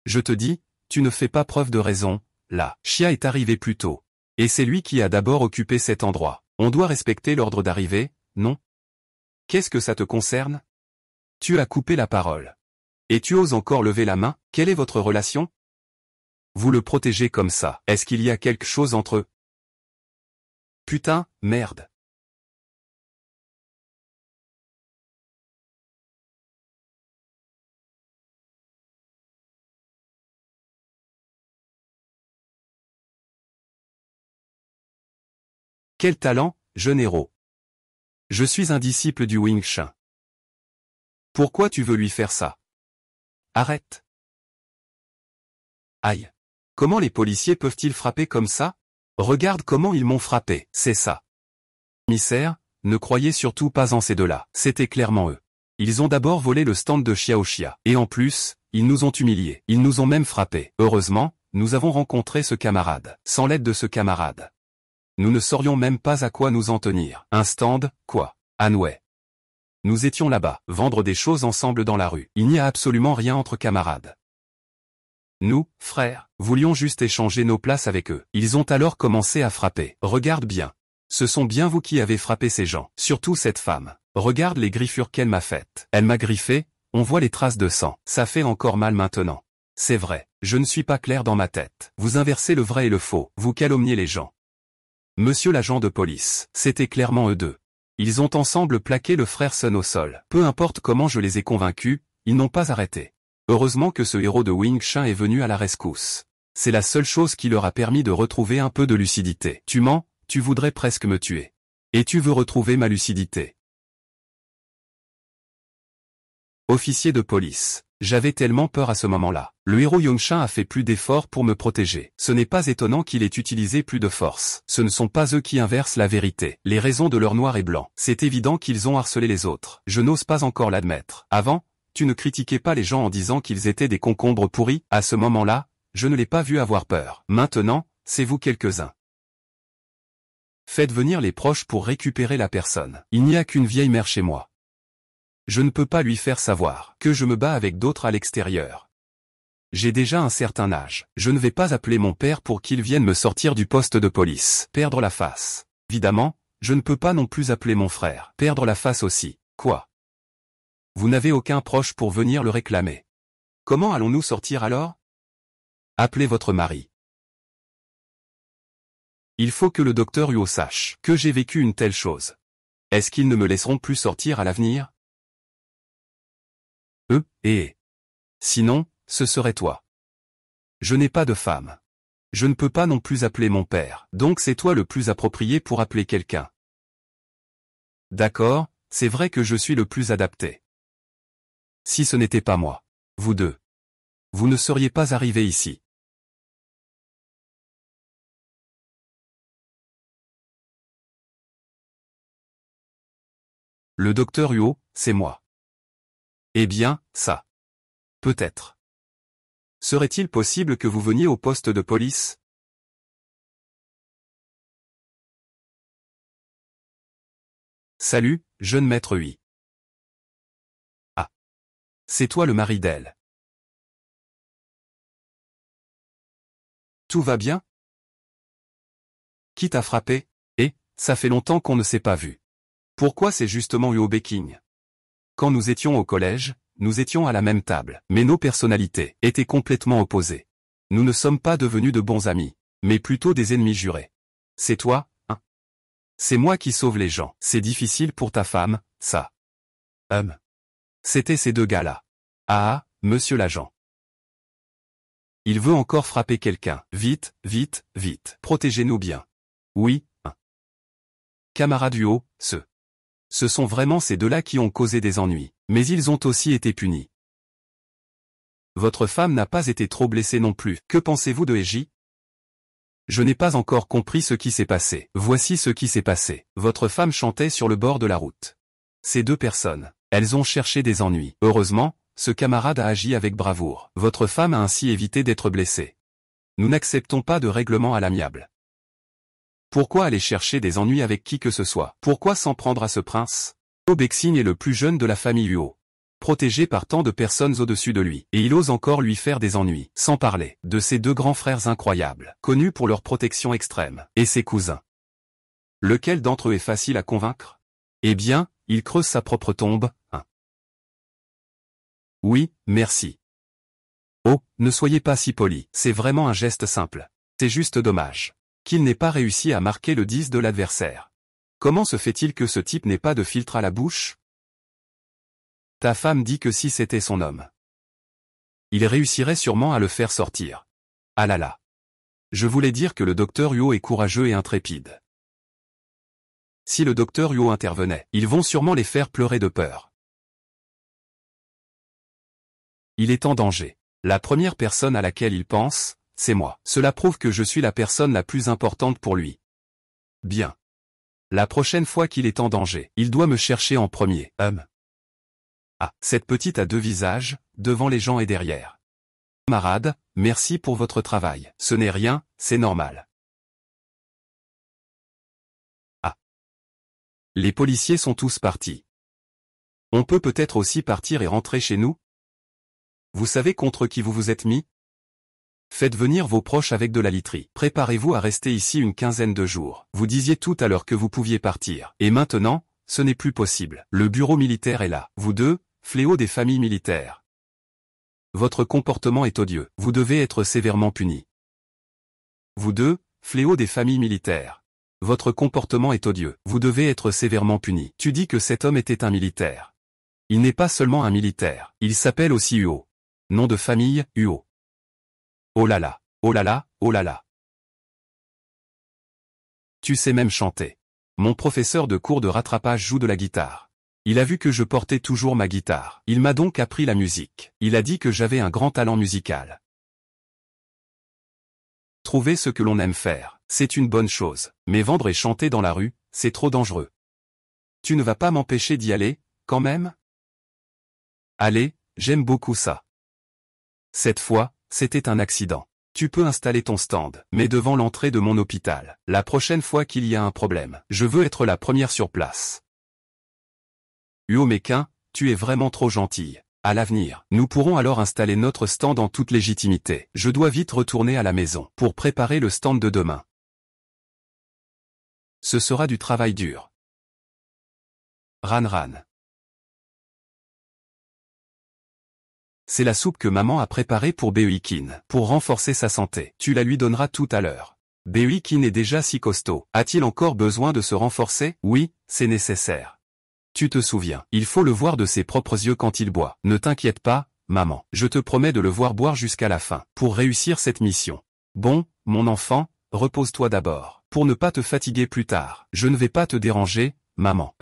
Je te dis, tu ne fais pas preuve de raison, là. Chia est arrivé plus tôt. Et c'est lui qui a d'abord occupé cet endroit. On doit respecter l'ordre d'arrivée, non? Qu'est-ce que ça te concerne? Tu as coupé la parole. Et tu oses encore lever la main? Quelle est votre relation? Vous le protégez comme ça. Est-ce qu'il y a quelque chose entre eux? Putain, merde. Quel talent, jeune héros. Je suis un disciple du Wing Chun. Pourquoi tu veux lui faire ça? Arrête. Aïe. Comment les policiers peuvent-ils frapper comme ça? Regarde comment ils m'ont frappé, c'est ça. Commissaire, ne croyez surtout pas en ces deux-là, c'était clairement eux. Ils ont d'abord volé le stand de Xiaoxia, et en plus, ils nous ont humiliés, ils nous ont même frappés. Heureusement, nous avons rencontré ce camarade. Sans l'aide de ce camarade, nous ne saurions même pas à quoi nous en tenir. Un stand, quoi? Anway. Nous étions là-bas, vendre des choses ensemble dans la rue. Il n'y a absolument rien entre camarades. Nous, frères, voulions juste échanger nos places avec eux. Ils ont alors commencé à frapper. Regarde bien. Ce sont bien vous qui avez frappé ces gens. Surtout cette femme. Regarde les griffures qu'elle m'a faites. Elle m'a griffé, on voit les traces de sang. Ça fait encore mal maintenant. C'est vrai, je ne suis pas clair dans ma tête. Vous inversez le vrai et le faux. Vous calomniez les gens. Monsieur l'agent de police, c'était clairement eux deux. Ils ont ensemble plaqué le frère Sun au sol. Peu importe comment je les ai convaincus, ils n'ont pas arrêté. Heureusement que ce héros de Wing Chun est venu à la rescousse. C'est la seule chose qui leur a permis de retrouver un peu de lucidité. Tu mens, tu voudrais presque me tuer. Et tu veux retrouver ma lucidité. Officier de police. J'avais tellement peur à ce moment-là. Le héros Yongshin a fait plus d'efforts pour me protéger. Ce n'est pas étonnant qu'il ait utilisé plus de force. Ce ne sont pas eux qui inversent la vérité. Les raisons de leur noir et blanc. C'est évident qu'ils ont harcelé les autres. Je n'ose pas encore l'admettre. Avant, tu ne critiquais pas les gens en disant qu'ils étaient des concombres pourris. À ce moment-là, je ne l'ai pas vu avoir peur. Maintenant, c'est vous quelques-uns. Faites venir les proches pour récupérer la personne. Il n'y a qu'une vieille mère chez moi. Je ne peux pas lui faire savoir que je me bats avec d'autres à l'extérieur. J'ai déjà un certain âge. Je ne vais pas appeler mon père pour qu'il vienne me sortir du poste de police. Perdre la face. Évidemment, je ne peux pas non plus appeler mon frère. Perdre la face aussi. Quoi? Vous n'avez aucun proche pour venir le réclamer. Comment allons-nous sortir alors? Appelez votre mari. Il faut que le docteur Huo sache que j'ai vécu une telle chose. Est-ce qu'ils ne me laisseront plus sortir à l'avenir? Sinon, ce serait toi. Je n'ai pas de femme. Je ne peux pas non plus appeler mon père, donc c'est toi le plus approprié pour appeler quelqu'un. D'accord, c'est vrai que je suis le plus adapté. Si ce n'était pas moi, vous deux, vous ne seriez pas arrivés ici. Le docteur Huo, c'est moi. Eh bien, ça. Peut-être. Serait-il possible que vous veniez au poste de police? Salut, jeune maître Hui. Ah. C'est toi le mari d'elle. Tout va bien? Qui t'a frappé? Ça fait longtemps qu'on ne s'est pas vu. Pourquoi c'est justement Huo Beking? Quand nous étions au collège, nous étions à la même table, mais nos personnalités étaient complètement opposées. Nous ne sommes pas devenus de bons amis, mais plutôt des ennemis jurés. C'est toi, hein? C'est moi qui sauve les gens. C'est difficile pour ta femme, ça. C'était ces deux gars-là. Ah, monsieur l'agent. Il veut encore frapper quelqu'un. Vite, vite, vite. Protégez-nous bien. Oui, hein. Camarade Huo, ce sont vraiment ces deux-là qui ont causé des ennuis, mais ils ont aussi été punis. Votre femme n'a pas été trop blessée non plus. Que pensez-vous de Eiji? Je n'ai pas encore compris ce qui s'est passé. Voici ce qui s'est passé. Votre femme chantait sur le bord de la route. Ces deux personnes, elles ont cherché des ennuis. Heureusement, ce camarade a agi avec bravoure. Votre femme a ainsi évité d'être blessée. Nous n'acceptons pas de règlement à l'amiable. Pourquoi aller chercher des ennuis avec qui que ce soit? Pourquoi s'en prendre à ce prince? Huo Beking est le plus jeune de la famille Huo, protégé par tant de personnes au-dessus de lui, et il ose encore lui faire des ennuis, sans parler de ses deux grands frères incroyables, connus pour leur protection extrême, et ses cousins. Lequel d'entre eux est facile à convaincre? Eh bien, il creuse sa propre tombe, hein. Oui, merci. Oh, ne soyez pas si poli, c'est vraiment un geste simple. C'est juste dommage qu'il n'ait pas réussi à marquer le 10 de l'adversaire. Comment se fait-il que ce type n'ait pas de filtre à la bouche? Ta femme dit que si c'était son homme, il réussirait sûrement à le faire sortir. Ah là là. Je voulais dire que le docteur Huo est courageux et intrépide. Si le docteur Huo intervenait, ils vont sûrement les faire pleurer de peur. Il est en danger. La première personne à laquelle il pense, c'est moi. Cela prouve que je suis la personne la plus importante pour lui. Bien. La prochaine fois qu'il est en danger, il doit me chercher en premier. Ah, cette petite a deux visages, devant les gens et derrière. Camarade, merci pour votre travail. Ce n'est rien, c'est normal. Ah. Les policiers sont tous partis. On peut peut-être aussi partir et rentrer chez nous? Vous savez contre qui vous vous êtes mis? Faites venir vos proches avec de la literie. Préparez-vous à rester ici une quinzaine de jours. Vous disiez tout à l'heure que vous pouviez partir. Et maintenant, ce n'est plus possible. Le bureau militaire est là. Vous deux, fléau des familles militaires. Votre comportement est odieux. Vous devez être sévèrement punis. Vous deux, fléau des familles militaires. Votre comportement est odieux. Vous devez être sévèrement puni. Tu dis que cet homme était un militaire. Il n'est pas seulement un militaire. Il s'appelle aussi Huo. Nom de famille, Huo. Oh là là, oh là là, oh là là. Tu sais même chanter. Mon professeur de cours de rattrapage joue de la guitare. Il a vu que je portais toujours ma guitare. Il m'a donc appris la musique. Il a dit que j'avais un grand talent musical. Trouver ce que l'on aime faire, c'est une bonne chose. Mais vendre et chanter dans la rue, c'est trop dangereux. Tu ne vas pas m'empêcher d'y aller, quand même? Allez, j'aime beaucoup ça. Cette fois, c'était un accident. Tu peux installer ton stand, mais devant l'entrée de mon hôpital. La prochaine fois qu'il y a un problème, je veux être la première sur place. Huo Mequin, tu es vraiment trop gentille. À l'avenir, nous pourrons alors installer notre stand en toute légitimité. Je dois vite retourner à la maison pour préparer le stand de demain. Ce sera du travail dur. Ran Ran. C'est la soupe que maman a préparée pour Baewikin, pour renforcer sa santé. Tu la lui donneras tout à l'heure. Baewikin est déjà si costaud. A-t-il encore besoin de se renforcer? Oui, c'est nécessaire. Tu te souviens, il faut le voir de ses propres yeux quand il boit. Ne t'inquiète pas, maman. Je te promets de le voir boire jusqu'à la fin, pour réussir cette mission. Bon, mon enfant, repose-toi d'abord, pour ne pas te fatiguer plus tard. Je ne vais pas te déranger, maman.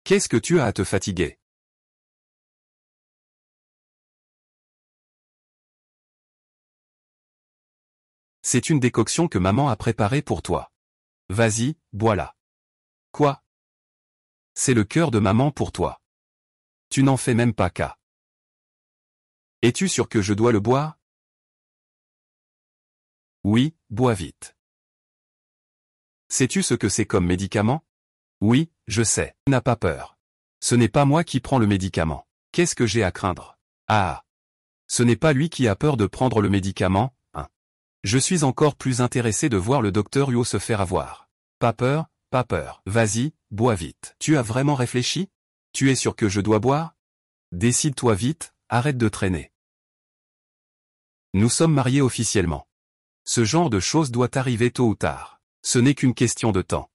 Qu'est-ce que tu as à te fatiguer? C'est une décoction que maman a préparée pour toi. Vas-y, bois-la. Quoi? C'est le cœur de maman pour toi. Tu n'en fais même pas cas. Es-tu sûr que je dois le boire? Oui, bois vite. Sais-tu ce que c'est comme médicament? Oui, je sais. N'as pas peur. Ce n'est pas moi qui prends le médicament. Qu'est-ce que j'ai à craindre? Ah! Ce n'est pas lui qui a peur de prendre le médicament, hein. Je suis encore plus intéressé de voir le docteur Huo se faire avoir. Pas peur, pas peur. Vas-y, bois vite. Tu as vraiment réfléchi? Tu es sûr que je dois boire? Décide-toi vite, arrête de traîner. Nous sommes mariés officiellement. Ce genre de choses doit arriver tôt ou tard. Ce n'est qu'une question de temps.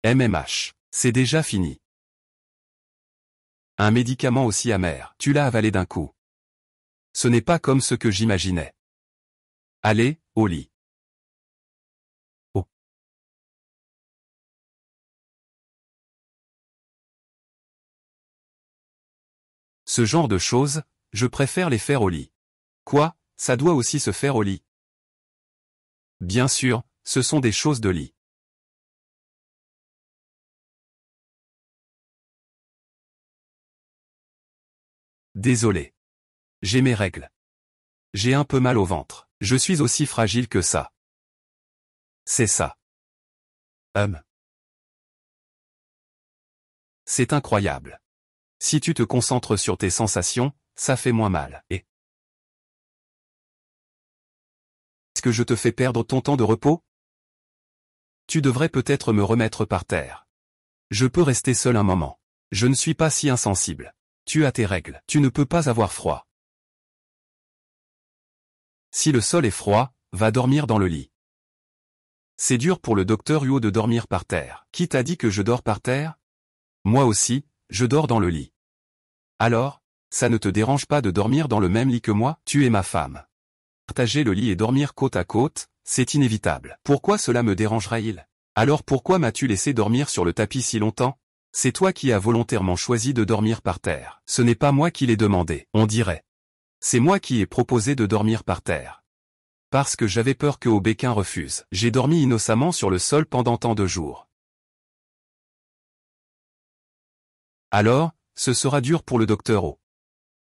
MMH. C'est déjà fini. Un médicament aussi amer, tu l'as avalé d'un coup. Ce n'est pas comme ce que j'imaginais. Allez, au lit. Oh. Ce genre de choses, je préfère les faire au lit. Quoi, ça doit aussi se faire au lit? Bien sûr, ce sont des choses de lit. Désolé. J'ai mes règles. J'ai un peu mal au ventre. Je suis aussi fragile que ça. C'est ça. C'est incroyable. Si tu te concentres sur tes sensations, ça fait moins mal. Et est-ce que je te fais perdre ton temps de repos? Tu devrais peut-être me remettre par terre. Je peux rester seul un moment. Je ne suis pas si insensible. Tu as tes règles. Tu ne peux pas avoir froid. Si le sol est froid, va dormir dans le lit. C'est dur pour le docteur Huo de dormir par terre. Qui t'a dit que je dors par terre? Moi aussi, je dors dans le lit. Alors, ça ne te dérange pas de dormir dans le même lit que moi? Tu es ma femme. Partager le lit et dormir côte à côte, c'est inévitable. Pourquoi cela me dérangerait-il? Alors pourquoi m'as-tu laissé dormir sur le tapis si longtemps? C'est toi qui as volontairement choisi de dormir par terre. Ce n'est pas moi qui l'ai demandé, on dirait. C'est moi qui ai proposé de dormir par terre. Parce que j'avais peur que Obéquin refuse. J'ai dormi innocemment sur le sol pendant tant de jours. Alors, ce sera dur pour le docteur O.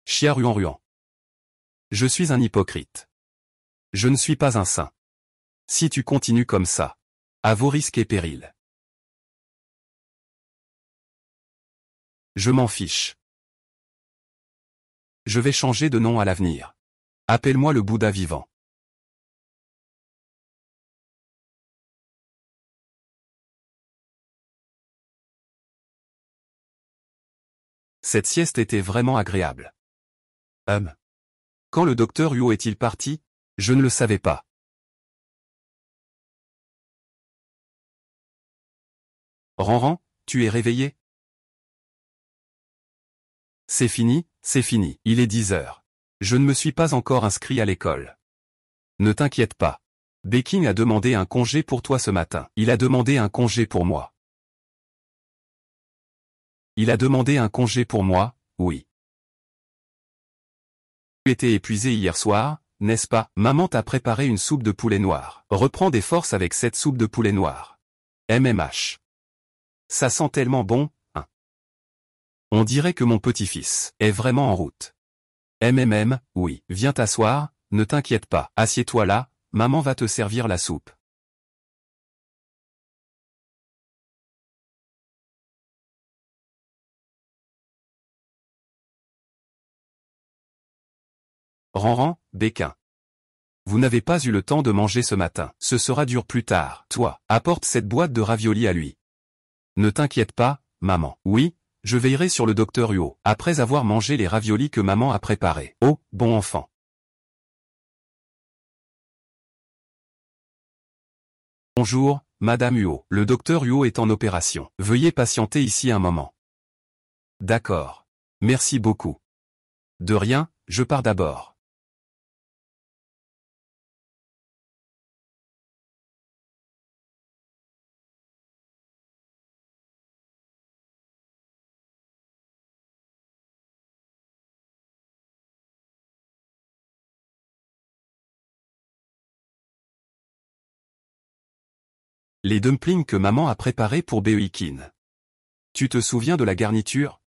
Chia ruant. Je suis un hypocrite. Je ne suis pas un saint. Si tu continues comme ça, à vos risques et périls. Je m'en fiche. Je vais changer de nom à l'avenir. Appelle-moi le Bouddha vivant. Cette sieste était vraiment agréable. Quand le docteur Huo est-il parti? Je ne le savais pas. Ranran, tu es réveillé? C'est fini, il est 10 heures. Je ne me suis pas encore inscrit à l'école. Ne t'inquiète pas. Beking a demandé un congé pour toi ce matin. Il a demandé un congé pour moi. Il a demandé un congé pour moi, oui. Tu étais épuisé hier soir, n'est-ce pas? Maman t'a préparé une soupe de poulet noir. Reprends des forces avec cette soupe de poulet noir. MMH. Ça sent tellement bon, hein. On dirait que mon petit-fils est vraiment en route. Oui. Viens t'asseoir, ne t'inquiète pas. Assieds-toi là, maman va te servir la soupe. Ranran, Béquin. Vous n'avez pas eu le temps de manger ce matin. Ce sera dur plus tard. Toi, apporte cette boîte de raviolis à lui. Ne t'inquiète pas, maman. Oui, je veillerai sur le docteur Huo, après avoir mangé les raviolis que maman a préparés. Oh, bon enfant. Bonjour, Madame Huo. Le docteur Huo est en opération. Veuillez patienter ici un moment. D'accord. Merci beaucoup. De rien, je pars d'abord. Les dumplings que maman a préparés pour Beoikin. Tu te souviens de la garniture?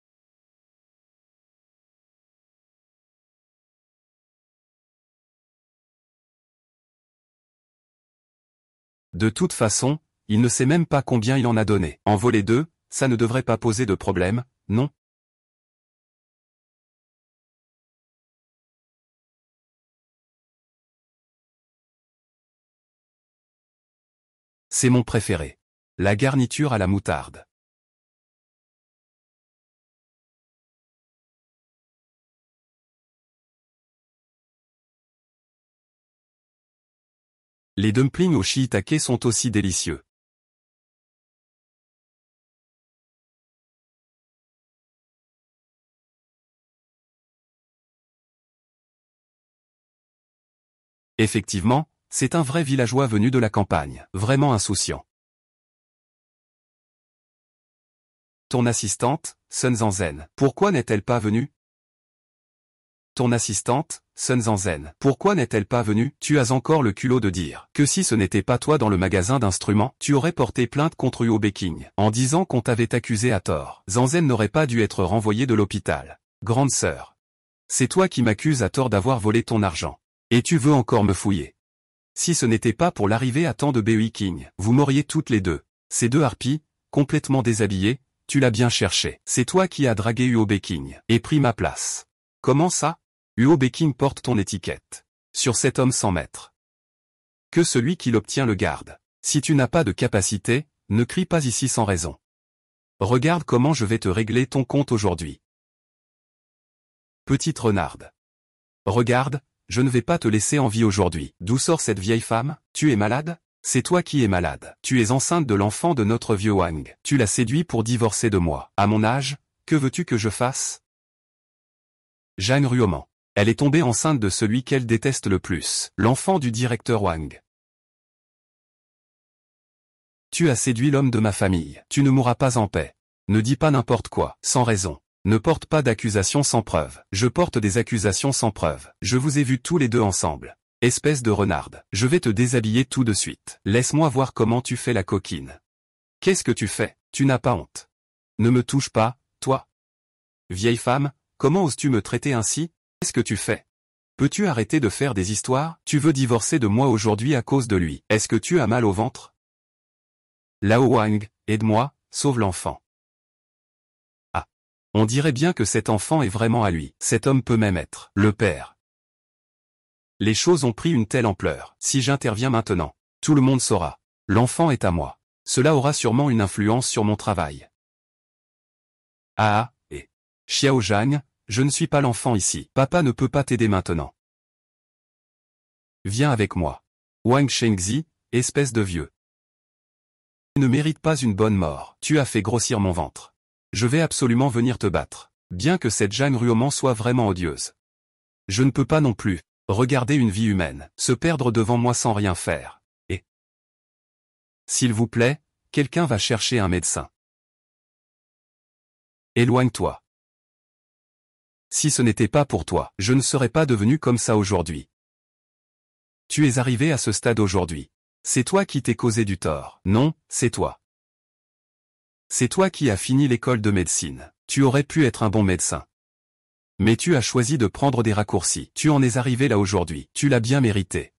De toute façon, il ne sait même pas combien il en a donné. En voler 2, ça ne devrait pas poser de problème, non? C'est mon préféré. La garniture à la moutarde. Les dumplings au shiitake sont aussi délicieux. Effectivement, c'est un vrai villageois venu de la campagne, vraiment insouciant. Ton assistante, Sun Zanzen, pourquoi n'est-elle pas venue? Ton assistante, Sun Zanzen, pourquoi n'est-elle pas venue? Tu as encore le culot de dire que si ce n'était pas toi dans le magasin d'instruments, tu aurais porté plainte contre Huo Beking, en disant qu'on t'avait accusé à tort. Zanzen n'aurait pas dû être renvoyé de l'hôpital. Grande sœur. C'est toi qui m'accuses à tort d'avoir volé ton argent. Et tu veux encore me fouiller. Si ce n'était pas pour l'arrivée à temps de Beoiking, vous m'auriez toutes les deux. Ces deux harpies, complètement déshabillées, tu l'as bien cherché. C'est toi qui as dragué Huo Beking et pris ma place. Comment ça? Huo Beking porte ton étiquette. Sur cet homme sans maître. Que celui qui l'obtient le garde. Si tu n'as pas de capacité, ne crie pas ici sans raison. Regarde comment je vais te régler ton compte aujourd'hui. Petite renarde. Regarde, je ne vais pas te laisser en vie aujourd'hui. D'où sort cette vieille femme? Tu es malade? C'est toi qui es malade. Tu es enceinte de l'enfant de notre vieux Wang. Tu l'as séduit pour divorcer de moi. À mon âge, que veux-tu que je fasse? Jeanne Ruoman. Elle est tombée enceinte de celui qu'elle déteste le plus, l'enfant du directeur Wang. Tu as séduit l'homme de ma famille. Tu ne mourras pas en paix. Ne dis pas n'importe quoi, sans raison. Ne porte pas d'accusations sans preuve. Je porte des accusations sans preuve. Je vous ai vus tous les deux ensemble. Espèce de renarde. Je vais te déshabiller tout de suite. Laisse-moi voir comment tu fais la coquine. Qu'est-ce que tu fais? Tu n'as pas honte. Ne me touche pas, toi. Vieille femme, comment oses-tu me traiter ainsi? Qu'est-ce que tu fais? Peux-tu arrêter de faire des histoires? Tu veux divorcer de moi aujourd'hui à cause de lui. Est-ce que tu as mal au ventre? Lao Wang, aide-moi, sauve l'enfant. Ah. On dirait bien que cet enfant est vraiment à lui. Cet homme peut même être le père. Les choses ont pris une telle ampleur. Si j'interviens maintenant, tout le monde saura. L'enfant est à moi. Cela aura sûrement une influence sur mon travail. Ah, et Xiao Zhang, je ne suis pas l'enfant ici. Papa ne peut pas t'aider maintenant. Viens avec moi. Wang Shengzi, espèce de vieux. Tu ne mérites pas une bonne mort. Tu as fait grossir mon ventre. Je vais absolument venir te battre. Bien que cette Zhang Ruoman soit vraiment odieuse. Je ne peux pas non plus regarder une vie humaine se perdre devant moi sans rien faire. Et s'il vous plaît, quelqu'un va chercher un médecin. Éloigne-toi. Si ce n'était pas pour toi, je ne serais pas devenu comme ça aujourd'hui. Tu es arrivé à ce stade aujourd'hui. C'est toi qui t'es causé du tort. Non, c'est toi. C'est toi qui as fini l'école de médecine. Tu aurais pu être un bon médecin. Mais tu as choisi de prendre des raccourcis. Tu en es arrivé là aujourd'hui. Tu l'as bien mérité.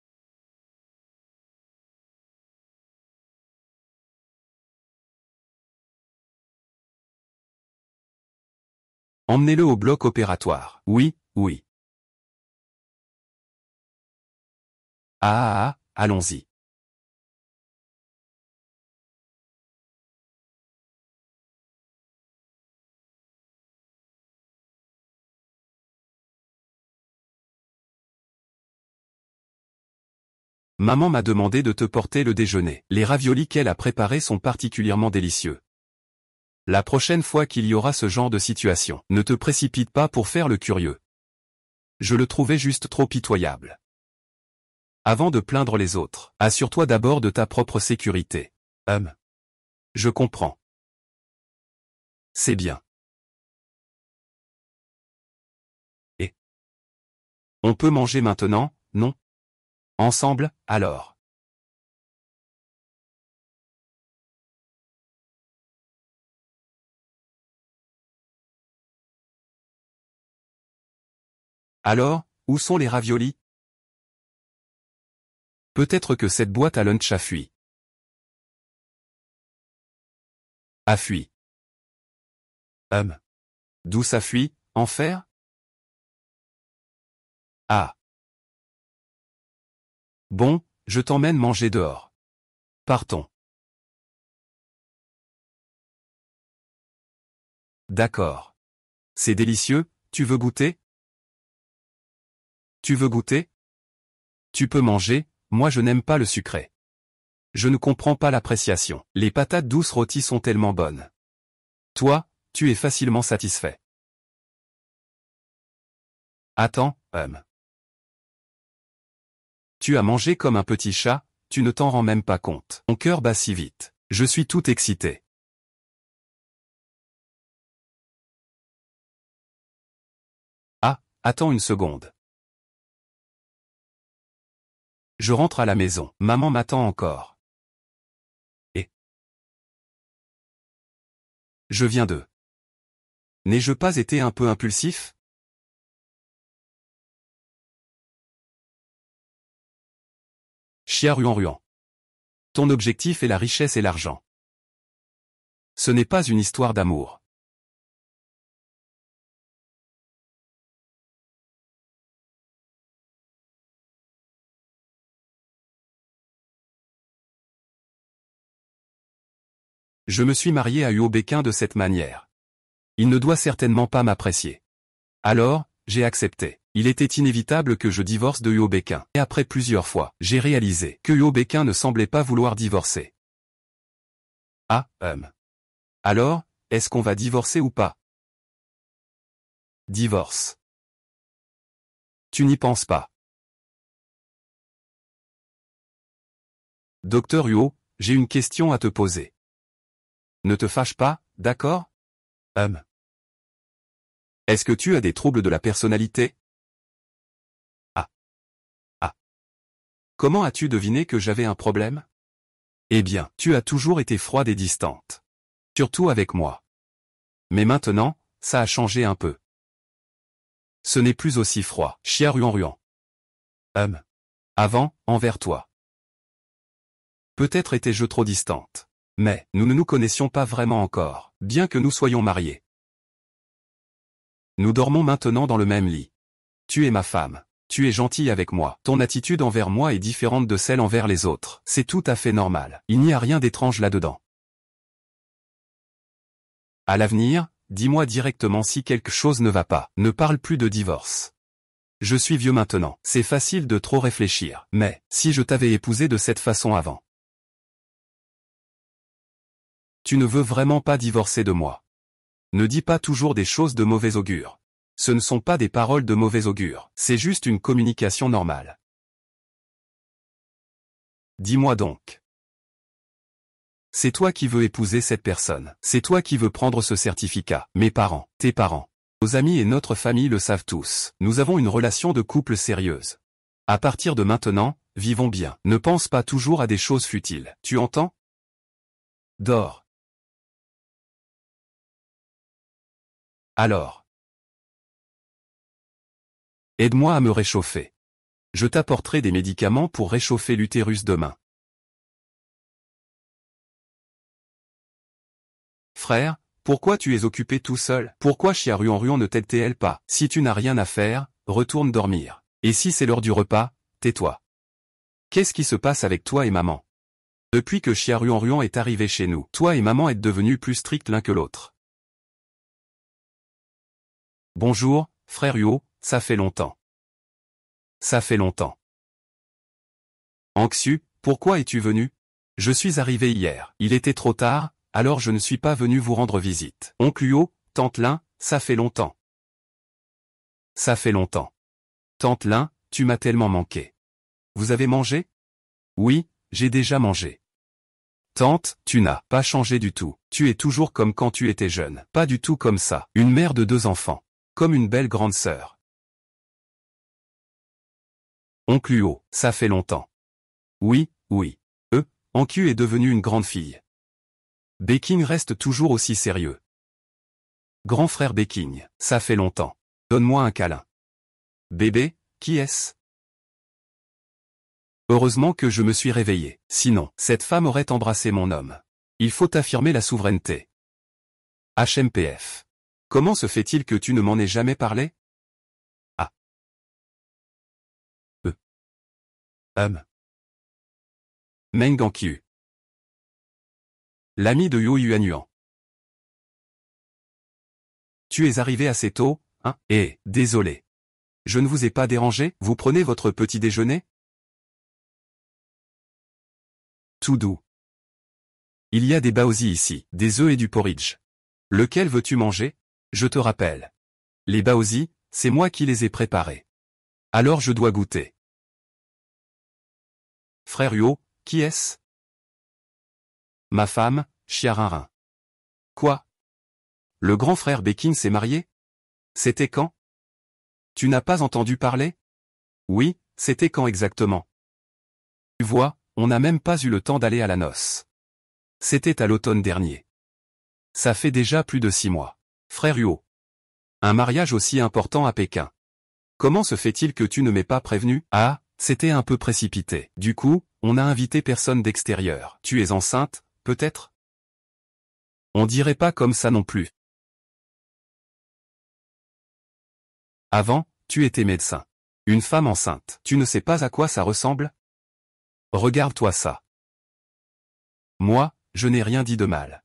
Emmenez-le au bloc opératoire. Oui, oui. Allons-y. Maman m'a demandé de te porter le déjeuner. Les raviolis qu'elle a préparés sont particulièrement délicieux. La prochaine fois qu'il y aura ce genre de situation, ne te précipite pas pour faire le curieux. Je le trouvais juste trop pitoyable. Avant de plaindre les autres, assure-toi d'abord de ta propre sécurité. Je comprends. C'est bien. Et on peut manger maintenant, non? Ensemble, alors. Alors, où sont les raviolis? Peut-être que cette boîte à lunch a fui. A fui. D'où ça fuit, enfer? Ah. Bon, je t'emmène manger dehors. Partons. D'accord. C'est délicieux, tu veux goûter? Tu veux goûter? Tu peux manger, moi je n'aime pas le sucré. Je ne comprends pas l'appréciation. Les patates douces rôties sont tellement bonnes. Toi, tu es facilement satisfait. Attends, Tu as mangé comme un petit chat, tu ne t'en rends même pas compte. Mon cœur bat si vite. Je suis tout excité. Ah, attends une seconde. Je rentre à la maison. Maman m'attend encore. Et je viens de... N'ai-je pas été un peu impulsif? Chia Ruan. Ton objectif est la richesse et l'argent. Ce n'est pas une histoire d'amour. Je me suis marié à Huo Bequin de cette manière. Il ne doit certainement pas m'apprécier. Alors, j'ai accepté. Il était inévitable que je divorce de Huo Bequin. Et après plusieurs fois, j'ai réalisé que Huo Bequin ne semblait pas vouloir divorcer. Ah, Alors, est-ce qu'on va divorcer ou pas? Divorce. Tu n'y penses pas. Docteur Huo, j'ai une question à te poser. Ne te fâche pas, d'accord? Est-ce que tu as des troubles de la personnalité? Ah. Ah. Comment as-tu deviné que j'avais un problème? Eh bien, tu as toujours été froide et distante. Surtout avec moi. Mais maintenant, ça a changé un peu. Ce n'est plus aussi froid, Chia Ruan. Avant, envers toi. Peut-être étais-je trop distante. Mais, nous ne nous connaissions pas vraiment encore, bien que nous soyons mariés. Nous dormons maintenant dans le même lit. Tu es ma femme. Tu es gentille avec moi. Ton attitude envers moi est différente de celle envers les autres. C'est tout à fait normal. Il n'y a rien d'étrange là-dedans. À l'avenir, dis-moi directement si quelque chose ne va pas. Ne parle plus de divorce. Je suis vieux maintenant. C'est facile de trop réfléchir. Mais, si je t'avais épousé de cette façon avant. Tu ne veux vraiment pas divorcer de moi. Ne dis pas toujours des choses de mauvais augure. Ce ne sont pas des paroles de mauvais augure, c'est juste une communication normale. Dis-moi donc. C'est toi qui veux épouser cette personne. C'est toi qui veux prendre ce certificat. Mes parents, tes parents, nos amis et notre famille le savent tous. Nous avons une relation de couple sérieuse. À partir de maintenant, vivons bien. Ne pense pas toujours à des choses futiles. Tu entends? Dors. Alors. Aide-moi à me réchauffer. Je t'apporterai des médicaments pour réchauffer l'utérus demain. Frère, pourquoi tu es occupé tout seul? Pourquoi Chiaruan ne t'aide-t-elle pas? Si tu n'as rien à faire, retourne dormir. Et si c'est l'heure du repas, tais-toi. Qu'est-ce qui se passe avec toi et maman? Depuis que Chiaruan est arrivé chez nous, toi et maman êtes devenus plus stricts l'un que l'autre. Bonjour, frère Huo, ça fait longtemps. Ça fait longtemps. Anxu, pourquoi es-tu venu? Je suis arrivé hier. Il était trop tard, alors je ne suis pas venu vous rendre visite. Oncle Huo, tante Lin, ça fait longtemps. Ça fait longtemps. Tante Lin, tu m'as tellement manqué. Vous avez mangé? Oui, j'ai déjà mangé. Tante, tu n'as pas changé du tout. Tu es toujours comme quand tu étais jeune. Pas du tout comme ça. Une mère de 2 enfants. Comme une belle grande sœur. Oncle Huo, ça fait longtemps. Oui, oui. Anku est devenue une grande fille. Beking reste toujours aussi sérieux. Grand frère Beking, ça fait longtemps. Donne-moi un câlin. Bébé, qui est-ce? Heureusement que je me suis réveillé. Sinon, cette femme aurait embrassé mon homme. Il faut affirmer la souveraineté. HMPF. Comment se fait-il que tu ne m'en aies jamais parlé? Ah. Meng Anqiu. L'ami de Yo Yuanyuan. Tu es arrivé assez tôt, hein? Désolé. Je ne vous ai pas dérangé? Vous prenez votre petit déjeuner? Tout doux. Il y a des baozi ici, des œufs et du porridge. Lequel veux-tu manger? Je te rappelle. Les baozi, c'est moi qui les ai préparés. Alors je dois goûter. Frère Huo, qui est-ce? Ma femme, Chiarinrin. Quoi? Le grand frère Beking s'est marié? C'était quand? Tu n'as pas entendu parler? Oui, c'était quand exactement? Tu vois, on n'a même pas eu le temps d'aller à la noce. C'était à l'automne dernier. Ça fait déjà plus de 6 mois. Frère Huo. Un mariage aussi important à Pékin. Comment se fait-il que tu ne m'aies pas prévenu? Ah, c'était un peu précipité. Du coup, on n'a invité personne d'extérieur. Tu es enceinte, peut-être? On dirait pas comme ça non plus. Avant, tu étais médecin. Une femme enceinte. Tu ne sais pas à quoi ça ressemble? Regarde-toi ça. Moi, je n'ai rien dit de mal.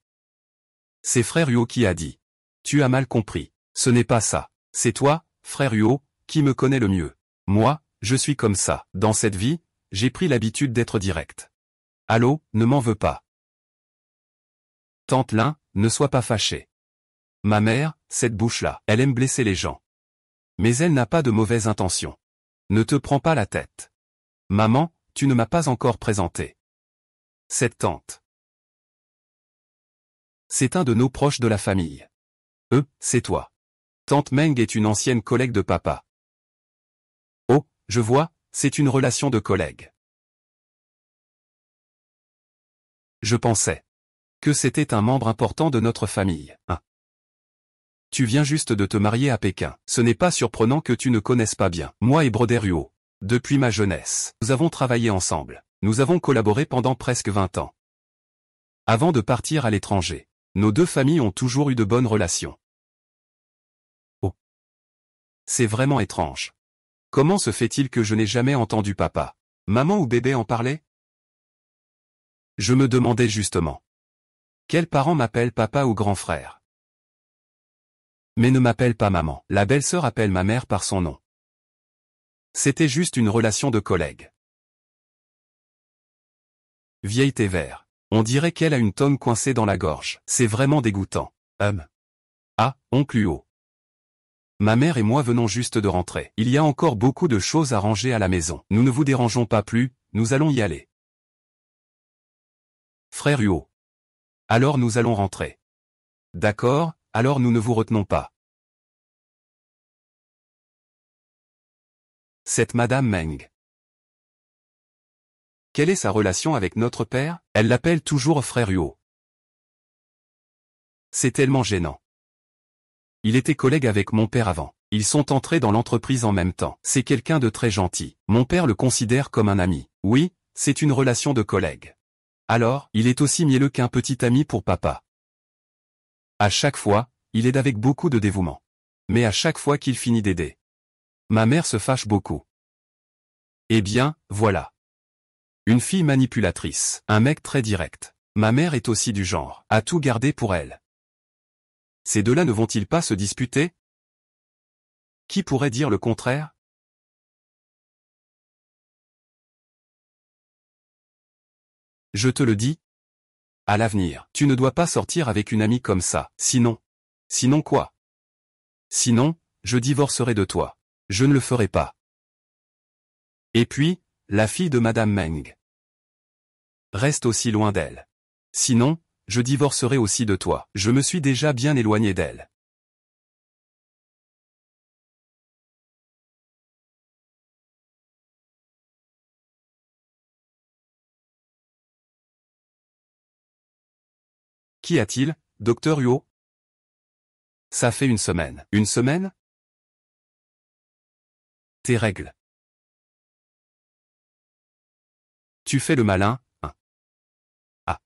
C'est frère Huo qui a dit. Tu as mal compris. Ce n'est pas ça. C'est toi, frère Huo, qui me connais le mieux. Moi, je suis comme ça. Dans cette vie, j'ai pris l'habitude d'être direct. Allô, ne m'en veux pas. Tante Lin, ne sois pas fâchée. Ma mère, cette bouche-là, elle aime blesser les gens. Mais elle n'a pas de mauvaises intentions. Ne te prends pas la tête. Maman, tu ne m'as pas encore présenté. Cette tante. C'est un de nos proches de la famille. C'est toi. Tante Meng est une ancienne collègue de papa. Oh, je vois, c'est une relation de collègue. Je pensais que c'était un membre important de notre famille. Tu viens juste de te marier à Pékin. Ce n'est pas surprenant que tu ne connaisses pas bien. Moi et Broder Huo. Depuis ma jeunesse, nous avons travaillé ensemble. Nous avons collaboré pendant presque 20 ans. Avant de partir à l'étranger, nos 2 familles ont toujours eu de bonnes relations. Oh. C'est vraiment étrange. Comment se fait-il que je n'ai jamais entendu papa, maman ou bébé en parler? Je me demandais justement. Quels parents m'appellent papa ou grand frère? Mais ne m'appelle pas maman. La belle-sœur appelle ma mère par son nom. C'était juste une relation de collègue. Vieille thé vert. On dirait qu'elle a une tongue coincée dans la gorge. C'est vraiment dégoûtant. Ah, oncle Hugo. Ma mère et moi venons juste de rentrer. Il y a encore beaucoup de choses à ranger à la maison. Nous ne vous dérangeons pas plus, nous allons y aller. Frère Hugo. Alors nous allons rentrer. D'accord, alors nous ne vous retenons pas. Cette Madame Meng. Quelle est sa relation avec notre père? Elle l'appelle toujours frère Hugo. C'est tellement gênant. Il était collègue avec mon père avant. Ils sont entrés dans l'entreprise en même temps. C'est quelqu'un de très gentil. Mon père le considère comme un ami. Oui, c'est une relation de collègue. Alors, il est aussi mielleux qu'un petit ami pour papa. À chaque fois, il aide avec beaucoup de dévouement. Mais à chaque fois qu'il finit d'aider, ma mère se fâche beaucoup. Eh bien, voilà. Une fille manipulatrice, un mec très direct. Ma mère est aussi du genre, à tout garder pour elle. Ces deux-là ne vont-ils pas se disputer? Qui pourrait dire le contraire? Je te le dis. À l'avenir, tu ne dois pas sortir avec une amie comme ça, sinon. Sinon quoi? Sinon, je divorcerai de toi. Je ne le ferai pas. Et puis, la fille de Madame Meng. Reste aussi loin d'elle. Sinon, je divorcerai aussi de toi. Je me suis déjà bien éloigné d'elle. Qu'y a-t-il, docteur Huo? Ça fait une semaine. Une semaine? Tes règles. Tu fais le malin, hein? Ah.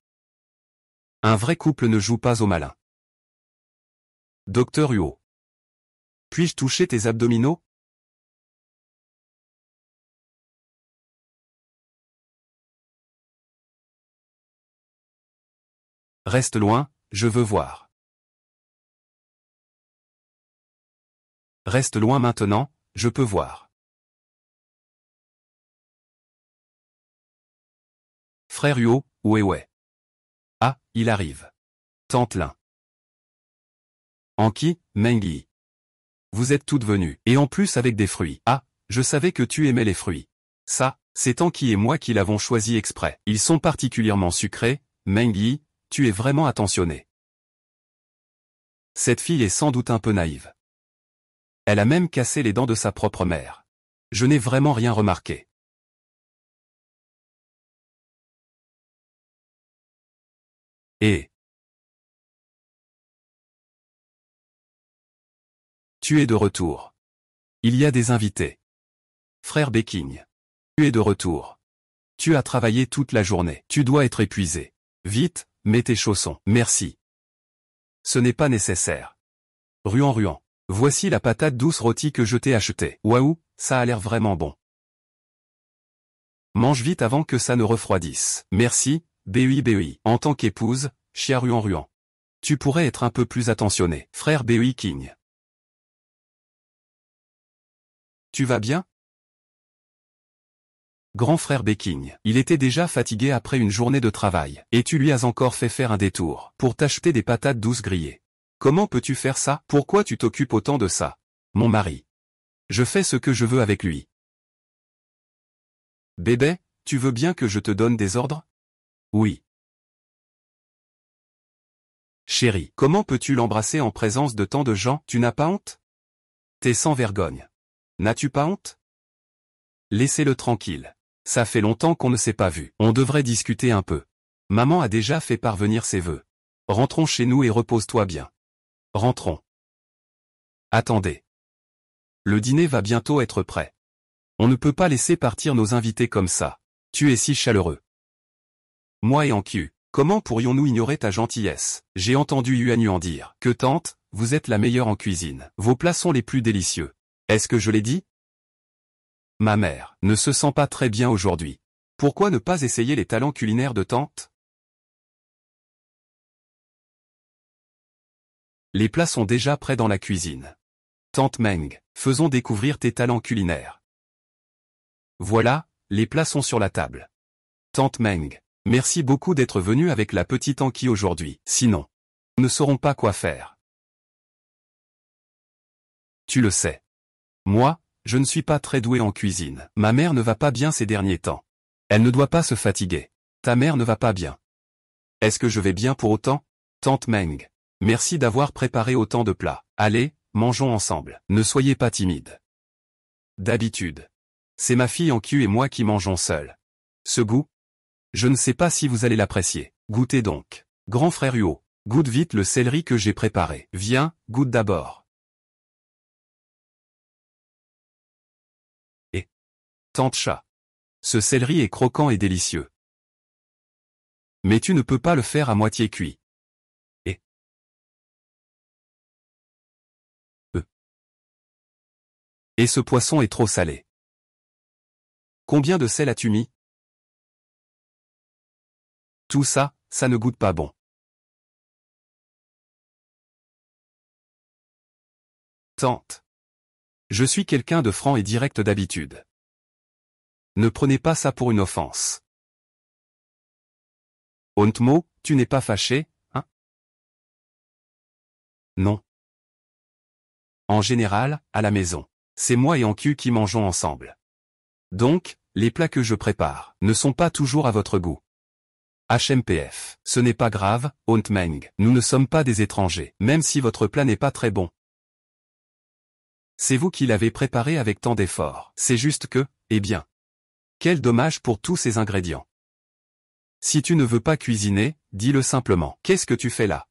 Un vrai couple ne joue pas au malin. Docteur Huo. Puis-je toucher tes abdominaux? Reste loin, je veux voir. Reste loin maintenant, je peux voir. Frère Huo, ouais. Ah, il arrive. Tante Lin. Anki, Mengi. Vous êtes toutes venues, et en plus avec des fruits. Ah, je savais que tu aimais les fruits. Ça, c'est Anki et moi qui l'avons choisi exprès. Ils sont particulièrement sucrés, Mengi, tu es vraiment attentionné. Cette fille est sans doute un peu naïve. Elle a même cassé les dents de sa propre mère. Je n'ai vraiment rien remarqué. Et tu es de retour. Il y a des invités. Frère Beking. Tu es de retour. Tu as travaillé toute la journée. Tu dois être épuisé. Vite, mets tes chaussons. Merci. Ce n'est pas nécessaire. Ruan. Voici la patate douce rôtie que je t'ai achetée. Waouh, ça a l'air vraiment bon. Mange vite avant que ça ne refroidisse. Merci, Bui. En tant qu'épouse, chia Ruan. Tu pourrais être un peu plus attentionné. Frère Bui King. Tu vas bien? Grand frère Beking. Il était déjà fatigué après une journée de travail. Et tu lui as encore fait faire un détour pour t'acheter des patates douces grillées. Comment peux-tu faire ça? Pourquoi tu t'occupes autant de ça? Mon mari. Je fais ce que je veux avec lui. Bébé, tu veux bien que je te donne des ordres? Oui. Chérie, comment peux-tu l'embrasser en présence de tant de gens? Tu n'as pas honte? T'es sans vergogne. N'as-tu pas honte? Laissez-le tranquille. Ça fait longtemps qu'on ne s'est pas vu. On devrait discuter un peu. Maman a déjà fait parvenir ses vœux. Rentrons chez nous et repose-toi bien. Rentrons. Attendez. Le dîner va bientôt être prêt. On ne peut pas laisser partir nos invités comme ça. Tu es si chaleureux. Moi et Anki, comment pourrions-nous ignorer ta gentillesse? J'ai entendu Yuan en dire que tante, vous êtes la meilleure en cuisine. Vos plats sont les plus délicieux. Est-ce que je l'ai dit? Ma mère ne se sent pas très bien aujourd'hui. Pourquoi ne pas essayer les talents culinaires de tante? Les plats sont déjà prêts dans la cuisine. Tante Meng, faisons découvrir tes talents culinaires. Voilà, les plats sont sur la table. Tante Meng, merci beaucoup d'être venue avec la petite Anki aujourd'hui, sinon, nous ne saurons pas quoi faire. Tu le sais. Moi, je ne suis pas très doué en cuisine. Ma mère ne va pas bien ces derniers temps. Elle ne doit pas se fatiguer. Ta mère ne va pas bien. Est-ce que je vais bien pour autant? Tante Meng, merci d'avoir préparé autant de plats. Allez, mangeons ensemble. Ne soyez pas timide. D'habitude. C'est ma fille Anki et moi qui mangeons seuls. Ce goût? Je ne sais pas si vous allez l'apprécier. Goûtez donc. Grand frère Huo, goûte vite le céleri que j'ai préparé. Viens, goûte d'abord. Et Tante Cha. Ce céleri est croquant et délicieux. Mais tu ne peux pas le faire à moitié cuit. Et ce poisson est trop salé. Combien de sel as-tu mis? Tout ça, ça ne goûte pas bon. Tante. Je suis quelqu'un de franc et direct d'habitude. Ne prenez pas ça pour une offense. Ontmo, tu n'es pas fâché, hein? Non. En général, à la maison, c'est moi et Anki qui mangeons ensemble. Donc, les plats que je prépare ne sont pas toujours à votre goût. HMPF, ce n'est pas grave, Ontmeng, nous ne sommes pas des étrangers, même si votre plat n'est pas très bon. C'est vous qui l'avez préparé avec tant d'efforts. C'est juste que, eh bien. Quel dommage pour tous ces ingrédients. Si tu ne veux pas cuisiner, dis-le simplement. Qu'est-ce que tu fais là?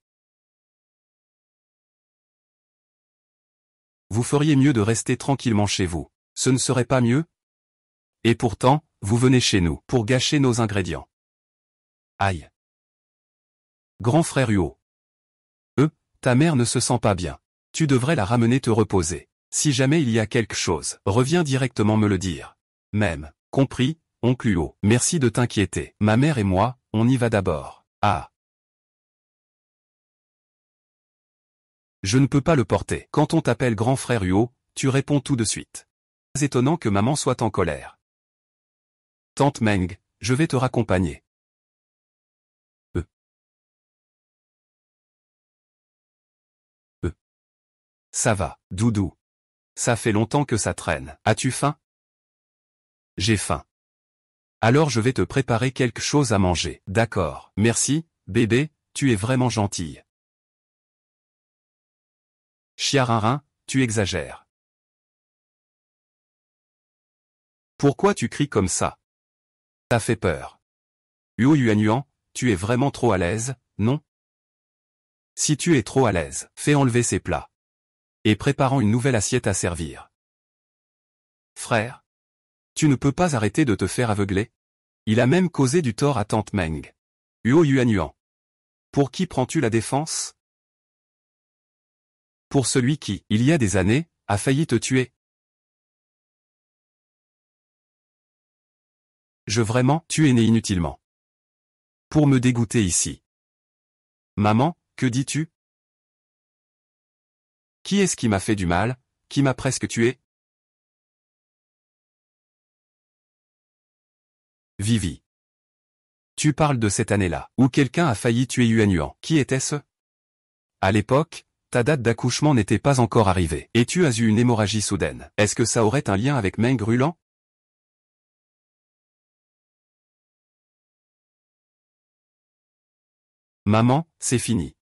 Vous feriez mieux de rester tranquillement chez vous. Ce ne serait pas mieux? Et pourtant, vous venez chez nous pour gâcher nos ingrédients. Aïe. Grand frère Huo. Ta mère ne se sent pas bien. Tu devrais la ramener te reposer. Si jamais il y a quelque chose, reviens directement me le dire. Même. Compris, oncle Huo. Merci de t'inquiéter. Ma mère et moi, on y va d'abord. Ah. Je ne peux pas le porter. Quand on t'appelle grand frère Huo, tu réponds tout de suite. C'est étonnant que maman soit en colère. Tante Meng, je vais te raccompagner. Ça va, Doudou. Ça fait longtemps que ça traîne. As-tu faim? J'ai faim. Alors je vais te préparer quelque chose à manger. D'accord. Merci, bébé, tu es vraiment gentille. Chiarinrin, tu exagères. Pourquoi tu cries comme ça? T'as fait peur. Huo Yuanyuan, tu es vraiment trop à l'aise, non? Si tu es trop à l'aise, fais enlever ces plats. Et préparons une nouvelle assiette à servir. Frère, tu ne peux pas arrêter de te faire aveugler? Il a même causé du tort à Tante Meng. Huo Yuanyuan. Pour qui prends-tu la défense? Pour celui qui, il y a des années, a failli te tuer. Tu es né inutilement. Pour me dégoûter ici. Maman, que dis-tu? Qui est-ce qui m'a fait du mal, qui m'a presque tué? Vivi. Tu parles de cette année-là, où quelqu'un a failli tuer Yuanyuan. Qui était-ce? À l'époque, ta date d'accouchement n'était pas encore arrivée, et tu as eu une hémorragie soudaine. Est-ce que ça aurait un lien avec Meng Rulan? Maman, c'est fini.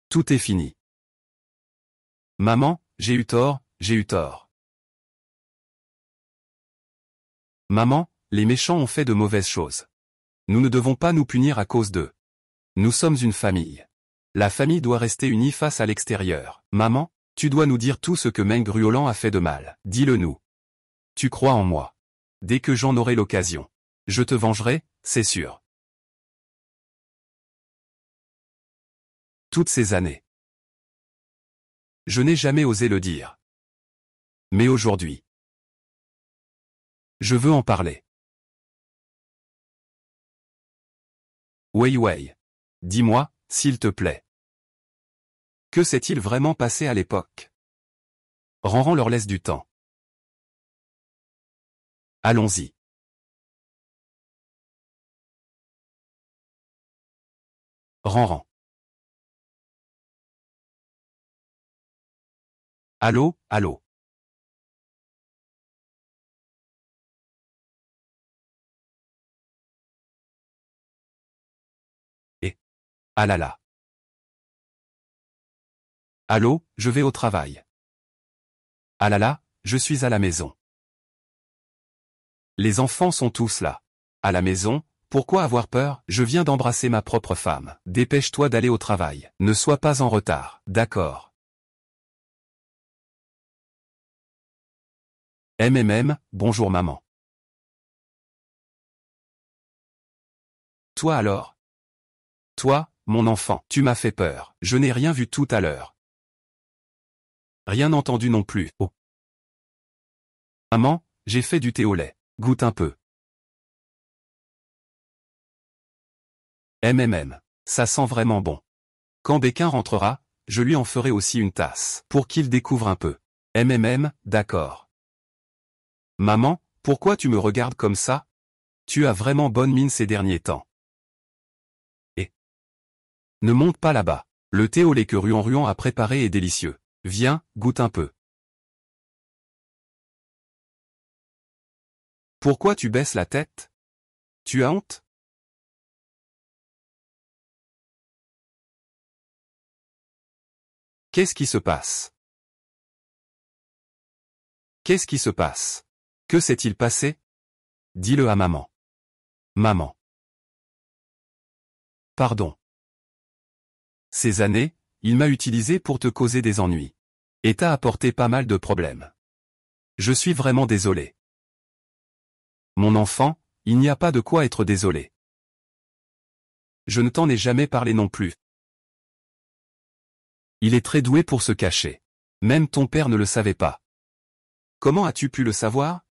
Tout est fini. Maman, j'ai eu tort, j'ai eu tort. Maman, les méchants ont fait de mauvaises choses. Nous ne devons pas nous punir à cause d'eux. Nous sommes une famille. La famille doit rester unie face à l'extérieur. Maman, tu dois nous dire tout ce que Meng Ruolan a fait de mal. Dis-le nous. Tu crois en moi. Dès que j'en aurai l'occasion. Je te vengerai, c'est sûr. Toutes ces années. Je n'ai jamais osé le dire. Mais aujourd'hui. Je veux en parler. Wei Wei. Dis-moi, s'il te plaît. Que s'est-il vraiment passé à l'époque? Ranran leur laisse du temps. Allons-y. Ran. Allô, allô. Et. Ah là là. Allô, je vais au travail. Ah là là, je suis à la maison. Les enfants sont tous là. À la maison, pourquoi avoir peur? Je viens d'embrasser ma propre femme. Dépêche-toi d'aller au travail. Ne sois pas en retard. D'accord. Bonjour maman. Toi alors? Toi, mon enfant, tu m'as fait peur. Je n'ai rien vu tout à l'heure. Rien entendu non plus. Oh. Maman, j'ai fait du thé au lait. Goûte un peu. Ça sent vraiment bon. Quand Béquin rentrera, je lui en ferai aussi une tasse, pour qu'il découvre un peu. D'accord. Maman, pourquoi tu me regardes comme ça? Tu as vraiment bonne mine ces derniers temps. Et ne monte pas là-bas. Le thé au lait que Ruan a préparé est délicieux. Viens, goûte un peu. Pourquoi tu baisses la tête? Tu as honte? Qu'est-ce qui se passe? Qu'est-ce qui se passe? Que s'est-il passé? Dis-le à maman. Maman. Pardon. Ces années, il m'a utilisé pour te causer des ennuis. Et t'a apporté pas mal de problèmes. Je suis vraiment désolé. Mon enfant, il n'y a pas de quoi être désolé. Je ne t'en ai jamais parlé non plus. Il est très doué pour se cacher. Même ton père ne le savait pas. Comment as-tu pu le savoir?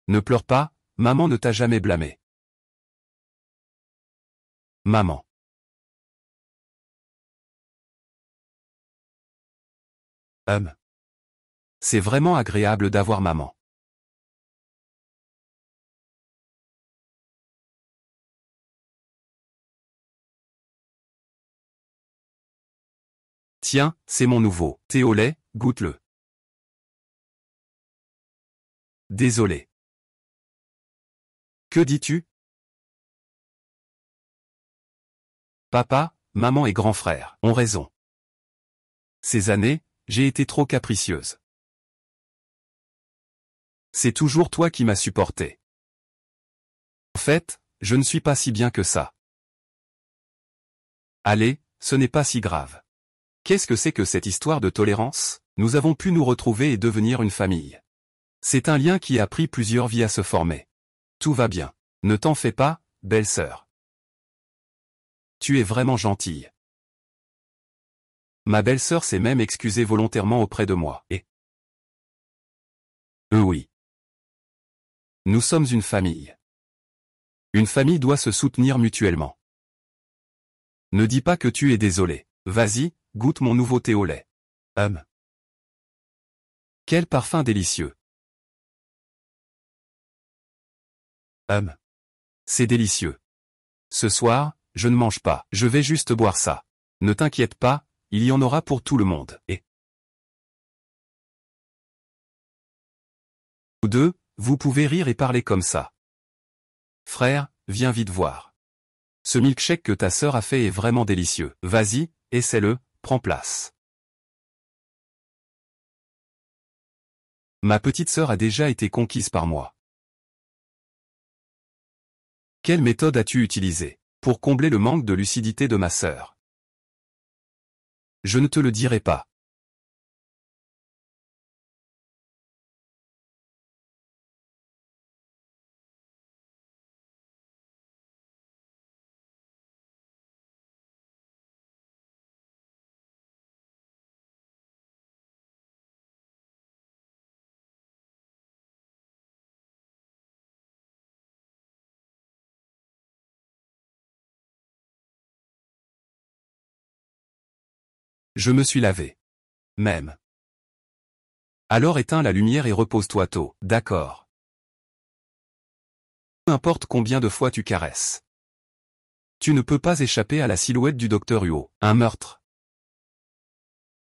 Ne pleure pas, maman ne t'a jamais blâmé. Maman. C'est vraiment agréable d'avoir maman. Tiens, c'est mon nouveau thé au lait, goûte-le. Désolé. Que dis-tu? Papa, maman et grand frère ont raison. Ces années, j'ai été trop capricieuse. C'est toujours toi qui m'as supporté. En fait, je ne suis pas si bien que ça. Allez, ce n'est pas si grave. Qu'est-ce que c'est que cette histoire de tolérance? Nous avons pu nous retrouver et devenir une famille. C'est un lien qui a pris plusieurs vies à se former. Tout va bien. Ne t'en fais pas, belle-sœur. Tu es vraiment gentille. Ma belle-sœur s'est même excusée volontairement auprès de moi, et... Oui. Nous sommes une famille. Une famille doit se soutenir mutuellement. Ne dis pas que tu es désolé. Vas-y, goûte mon nouveau thé au lait. Quel parfum délicieux. C'est délicieux. Ce soir, je ne mange pas. Je vais juste boire ça. Ne t'inquiète pas, il y en aura pour tout le monde. Et vous deux, vous pouvez rire et parler comme ça. Frère, viens vite voir. Ce milkshake que ta sœur a fait est vraiment délicieux. Vas-y, essaie-le, prends place. Ma petite sœur a déjà été conquise par moi. Quelle méthode as-tu utilisée pour combler le manque de lucidité de ma sœur? Je ne te le dirai pas. Je me suis lavé. Même. Alors éteins la lumière et repose-toi tôt, d'accord. Peu importe combien de fois tu caresses. Tu ne peux pas échapper à la silhouette du docteur Huo. Un meurtre.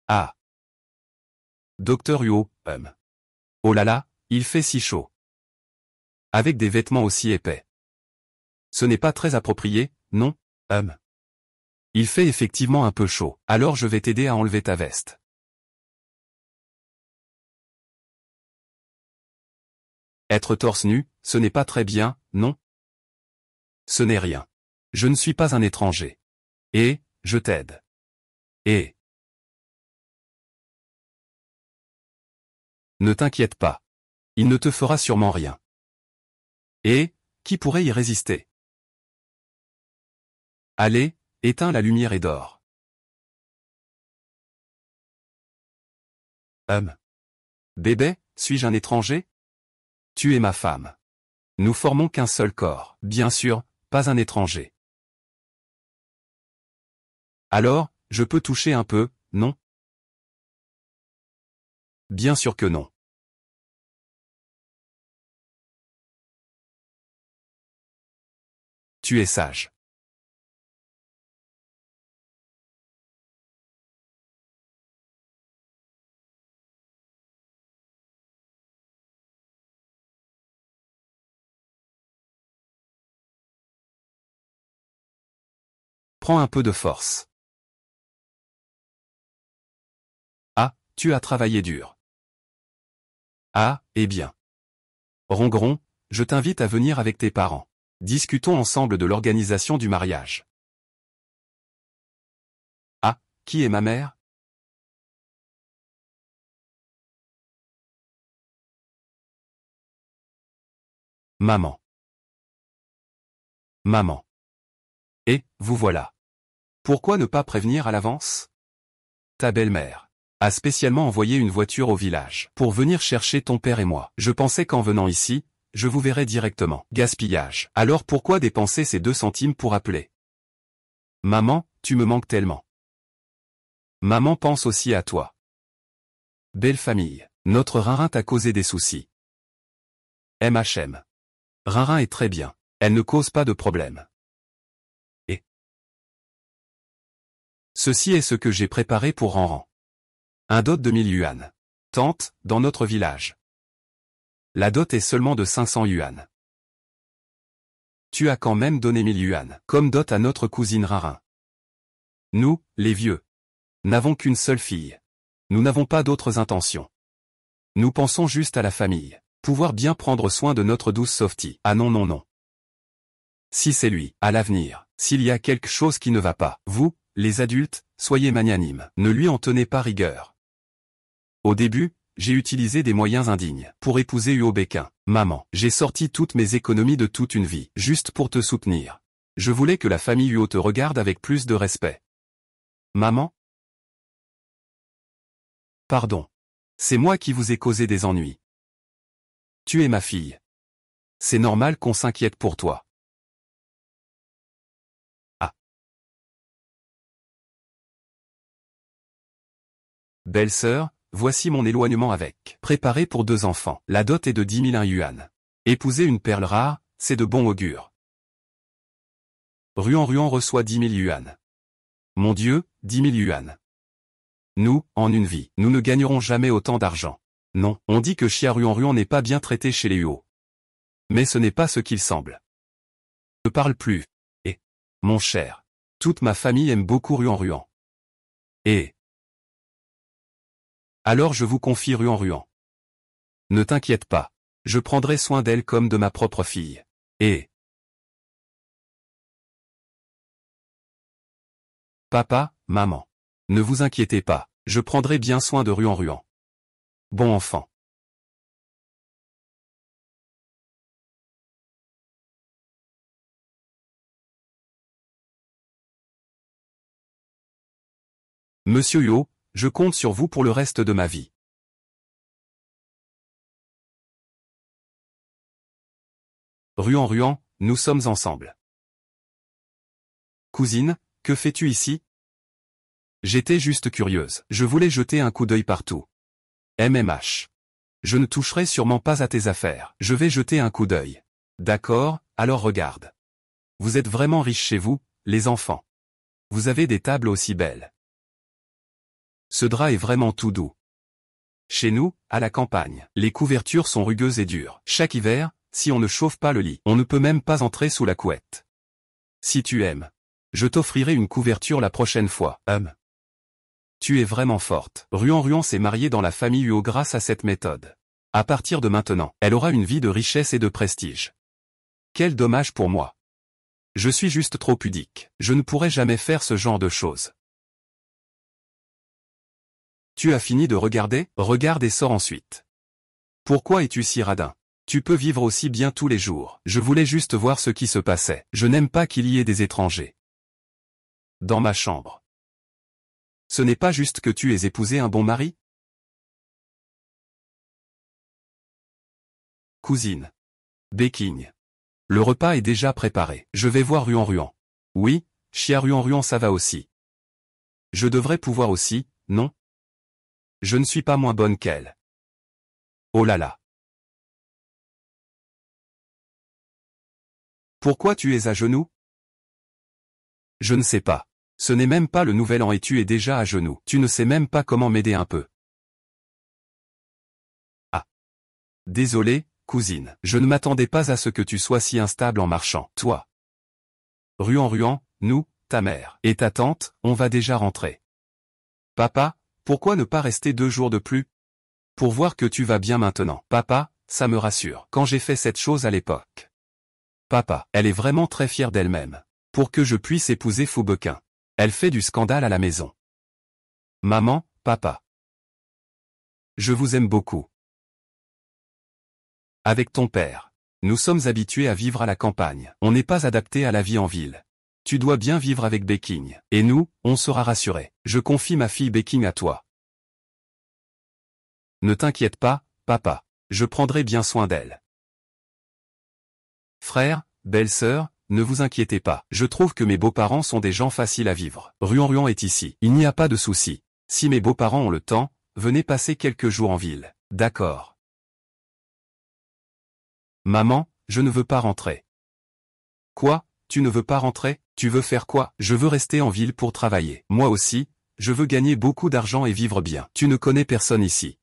Ah. Docteur Huo, Oh là là, il fait si chaud. Avec des vêtements aussi épais. Ce n'est pas très approprié, non, Il fait effectivement un peu chaud, alors je vais t'aider à enlever ta veste. Être torse nu, ce n'est pas très bien, non? Ce n'est rien. Je ne suis pas un étranger. Et, je t'aide. Et. Ne t'inquiète pas. Il ne te fera sûrement rien. Et, qui pourrait y résister? Allez, éteins la lumière et dors. Bébé, suis-je un étranger? Tu es ma femme. Nous formons qu'un seul corps, bien sûr, pas un étranger. Alors, je peux toucher un peu, non? Bien sûr que non. Tu es sage. Prends un peu de force. Ah, tu as travaillé dur. Ah, eh bien. Rongron, je t'invite à venir avec tes parents. Discutons ensemble de l'organisation du mariage. Ah, qui est ma mère? Maman. Maman. Et, vous voilà. Pourquoi ne pas prévenir à l'avance? Ta belle-mère a spécialement envoyé une voiture au village pour venir chercher ton père et moi. Je pensais qu'en venant ici, je vous verrais directement. Gaspillage. Alors pourquoi dépenser ces 2 centimes pour appeler? Maman, tu me manques tellement. Maman pense aussi à toi. Belle famille. Notre Rinrin t'a causé des soucis. MHM. Rinrin est très bien. Elle ne cause pas de problème. Et ceci est ce que j'ai préparé pour Ranran. Un dot de 1000 yuan. Tante, dans notre village. La dot est seulement de 500 yuan. Tu as quand même donné 1000 yuan comme dot à notre cousine Rinrin. Nous, les vieux, n'avons qu'une seule fille. Nous n'avons pas d'autres intentions. Nous pensons juste à la famille. Pouvoir bien prendre soin de notre douce Softie. Ah non non non. Si c'est lui, à l'avenir, s'il y a quelque chose qui ne va pas, vous, les adultes, soyez magnanimes. Ne lui en tenez pas rigueur. Au début, j'ai utilisé des moyens indignes pour épouser Huo Béquin. Maman, j'ai sorti toutes mes économies de toute une vie, juste pour te soutenir. Je voulais que la famille Huo te regarde avec plus de respect. Maman? Pardon. C'est moi qui vous ai causé des ennuis. Tu es ma fille. C'est normal qu'on s'inquiète pour toi. Ah. Belle-sœur, voici mon éloignement avec. Préparé pour 2 enfants. La dot est de 10 001 yuan. Épouser une perle rare, c'est de bon augure. Ruan Ruan reçoit 10 000 yuan. Mon Dieu, 10 000 yuan. Nous, en une vie, nous ne gagnerons jamais autant d'argent. Non, on dit que Chia Ruan Ruan n'est pas bien traité chez les Huo. Mais ce n'est pas ce qu'il semble. Ne parle plus. Et, mon cher, toute ma famille aime beaucoup Ruan Ruan. Et alors je vous confie Ruan Ruan. Ne t'inquiète pas. Je prendrai soin d'elle comme de ma propre fille. Et papa, maman. Ne vous inquiétez pas, je prendrai bien soin de Ruan Ruan. Bon enfant. Monsieur Huo, je compte sur vous pour le reste de ma vie. Ruan Ruan, nous sommes ensemble. Cousine, que fais-tu ici? J'étais juste curieuse. Je voulais jeter un coup d'œil partout. MMH. Je ne toucherai sûrement pas à tes affaires. Je vais jeter un coup d'œil. D'accord, alors regarde. Vous êtes vraiment riches chez vous, les enfants. Vous avez des tables aussi belles. Ce drap est vraiment tout doux. Chez nous, à la campagne, les couvertures sont rugueuses et dures. Chaque hiver, si on ne chauffe pas le lit, on ne peut même pas entrer sous la couette. Si tu aimes, je t'offrirai une couverture la prochaine fois. Tu es vraiment forte. Ruan s'est mariée dans la famille Huo grâce à cette méthode. À partir de maintenant, elle aura une vie de richesse et de prestige. Quel dommage pour moi. Je suis juste trop pudique. Je ne pourrai jamais faire ce genre de choses. Tu as fini de regarder? Regarde et sors ensuite. Pourquoi es-tu si radin? Tu peux vivre aussi bien tous les jours. Je voulais juste voir ce qui se passait. Je n'aime pas qu'il y ait des étrangers dans ma chambre. Ce n'est pas juste que tu aies épousé un bon mari? Cousine. Béquigne. Le repas est déjà préparé. Je vais voir Ruan. Oui, Chia Ruan ça va aussi. Je devrais pouvoir aussi, non? Je ne suis pas moins bonne qu'elle. Oh là là. Pourquoi tu es à genoux? Je ne sais pas. Ce n'est même pas le nouvel an et tu es déjà à genoux. Tu ne sais même pas comment m'aider un peu. Ah. Désolé, cousine. Je ne m'attendais pas à ce que tu sois si instable en marchant. Toi. Ruan, nous, ta mère et ta tante, on va déjà rentrer. Papa, pourquoi ne pas rester 2 jours de plus? Pour voir que tu vas bien maintenant. Papa, ça me rassure. Quand j'ai fait cette chose à l'époque. Papa, elle est vraiment très fière d'elle-même. Pour que je puisse épouser Foubequin. Elle fait du scandale à la maison. Maman, papa. Je vous aime beaucoup. Avec ton père. Nous sommes habitués à vivre à la campagne. On n'est pas adapté à la vie en ville. Tu dois bien vivre avec Béquigne. Et nous, on sera rassurés. Je confie ma fille Béquigne à toi. Ne t'inquiète pas, papa. Je prendrai bien soin d'elle. Frère, belle-sœur, ne vous inquiétez pas. Je trouve que mes beaux-parents sont des gens faciles à vivre. Ruan est ici. Il n'y a pas de souci. Si mes beaux-parents ont le temps, venez passer quelques jours en ville. D'accord. Maman, je ne veux pas rentrer. Quoi? Tu ne veux pas rentrer? Tu veux faire quoi? Je veux rester en ville pour travailler. Moi aussi, je veux gagner beaucoup d'argent et vivre bien. Tu ne connais personne ici.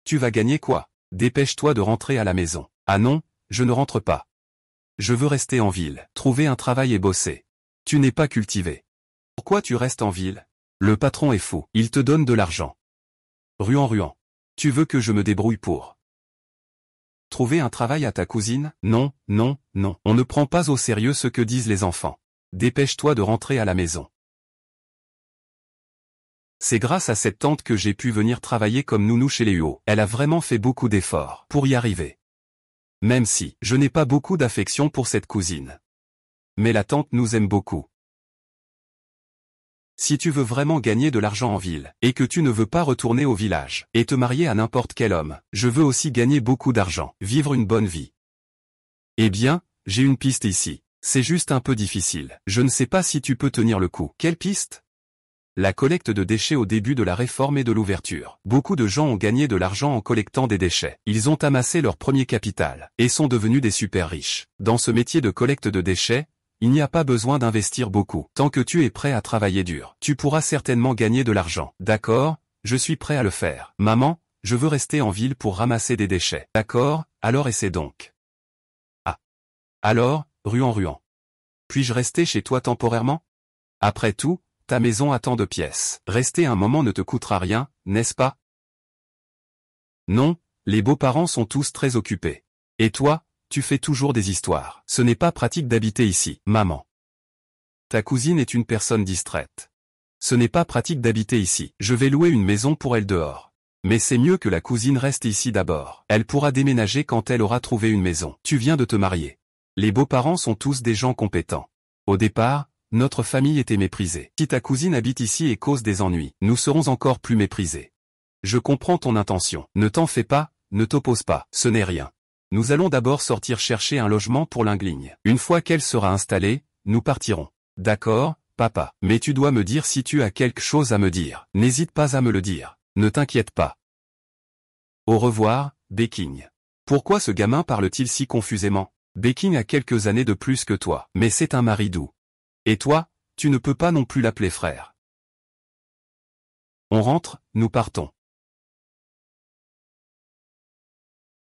Tu vas gagner quoi? Dépêche-toi de rentrer à la maison. Ah non, je ne rentre pas. Je veux rester en ville, trouver un travail et bosser. Tu n'es pas cultivé. Pourquoi tu restes en ville? Le patron est fou, il te donne de l'argent. Ruan. Tu veux que je me débrouille pour trouver un travail à ta cousine? Non. On ne prend pas au sérieux ce que disent les enfants. Dépêche-toi de rentrer à la maison. C'est grâce à cette tante que j'ai pu venir travailler comme nounou chez les Huo. Elle a vraiment fait beaucoup d'efforts pour y arriver. Même si, je n'ai pas beaucoup d'affection pour cette cousine. Mais la tante nous aime beaucoup. Si tu veux vraiment gagner de l'argent en ville, et que tu ne veux pas retourner au village, et te marier à n'importe quel homme, je veux aussi gagner beaucoup d'argent, vivre une bonne vie. Eh bien, j'ai une piste ici. C'est juste un peu difficile. Je ne sais pas si tu peux tenir le coup. Quelle piste? La collecte de déchets au début de la réforme et de l'ouverture. Beaucoup de gens ont gagné de l'argent en collectant des déchets. Ils ont amassé leur premier capital, et sont devenus des super riches. Dans ce métier de collecte de déchets, il n'y a pas besoin d'investir beaucoup. Tant que tu es prêt à travailler dur, tu pourras certainement gagner de l'argent. D'accord, je suis prêt à le faire. Maman, je veux rester en ville pour ramasser des déchets. D'accord, alors essaie donc. Ah. Alors, Ruan. Puis-je rester chez toi temporairement? Après tout, ta maison a tant de pièces. Rester un moment ne te coûtera rien, n'est-ce pas? Non, les beaux-parents sont tous très occupés. Et toi, tu fais toujours des histoires. Ce n'est pas pratique d'habiter ici, maman. Ta cousine est une personne distraite. Ce n'est pas pratique d'habiter ici. Je vais louer une maison pour elle dehors. Mais c'est mieux que la cousine reste ici d'abord. Elle pourra déménager quand elle aura trouvé une maison. Tu viens de te marier. Les beaux-parents sont tous des gens compétents. Au départ, notre famille était méprisée. Si ta cousine habite ici et cause des ennuis, nous serons encore plus méprisés. Je comprends ton intention. Ne t'en fais pas, ne t'oppose pas, ce n'est rien. Nous allons d'abord sortir chercher un logement pour Lingligne. Une fois qu'elle sera installée, nous partirons. D'accord, papa. Mais tu dois me dire si tu as quelque chose à me dire. N'hésite pas à me le dire. Ne t'inquiète pas. Au revoir, Béquigne. Pourquoi ce gamin parle-t-il si confusément? Beking a quelques années de plus que toi, mais c'est un mari doux. Et toi, tu ne peux pas non plus l'appeler frère. On rentre, nous partons.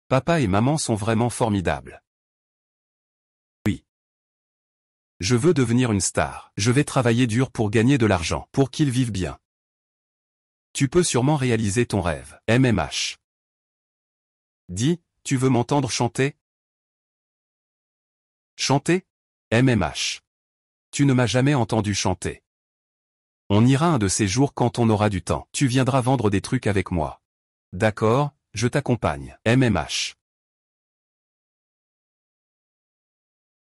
Papa et maman sont vraiment formidables. Oui. Je veux devenir une star. Je vais travailler dur pour gagner de l'argent, pour qu'ils vivent bien. Tu peux sûrement réaliser ton rêve. MMH. Dis, tu veux m'entendre chanter? Chanter? MMH. Tu ne m'as jamais entendu chanter. On ira un de ces jours quand on aura du temps. Tu viendras vendre des trucs avec moi. D'accord, je t'accompagne. MMH.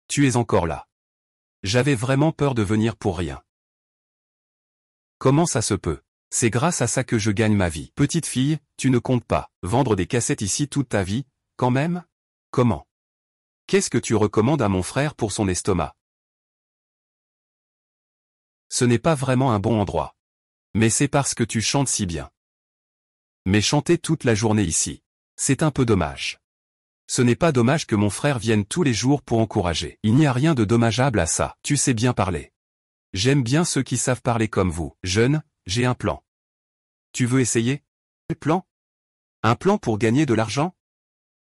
Tu es encore là. J'avais vraiment peur de venir pour rien. Comment ça se peut? C'est grâce à ça que je gagne ma vie. Petite fille, tu ne comptes pas. Vendre des cassettes ici toute ta vie, quand même? Comment? Qu'est-ce que tu recommandes à mon frère pour son estomac? Ce n'est pas vraiment un bon endroit. Mais c'est parce que tu chantes si bien. Mais chanter toute la journée ici, c'est un peu dommage. Ce n'est pas dommage que mon frère vienne tous les jours pour encourager. Il n'y a rien de dommageable à ça. Tu sais bien parler. J'aime bien ceux qui savent parler comme vous. Jeune, j'ai un plan. Tu veux essayer? Quel plan? Un plan pour gagner de l'argent?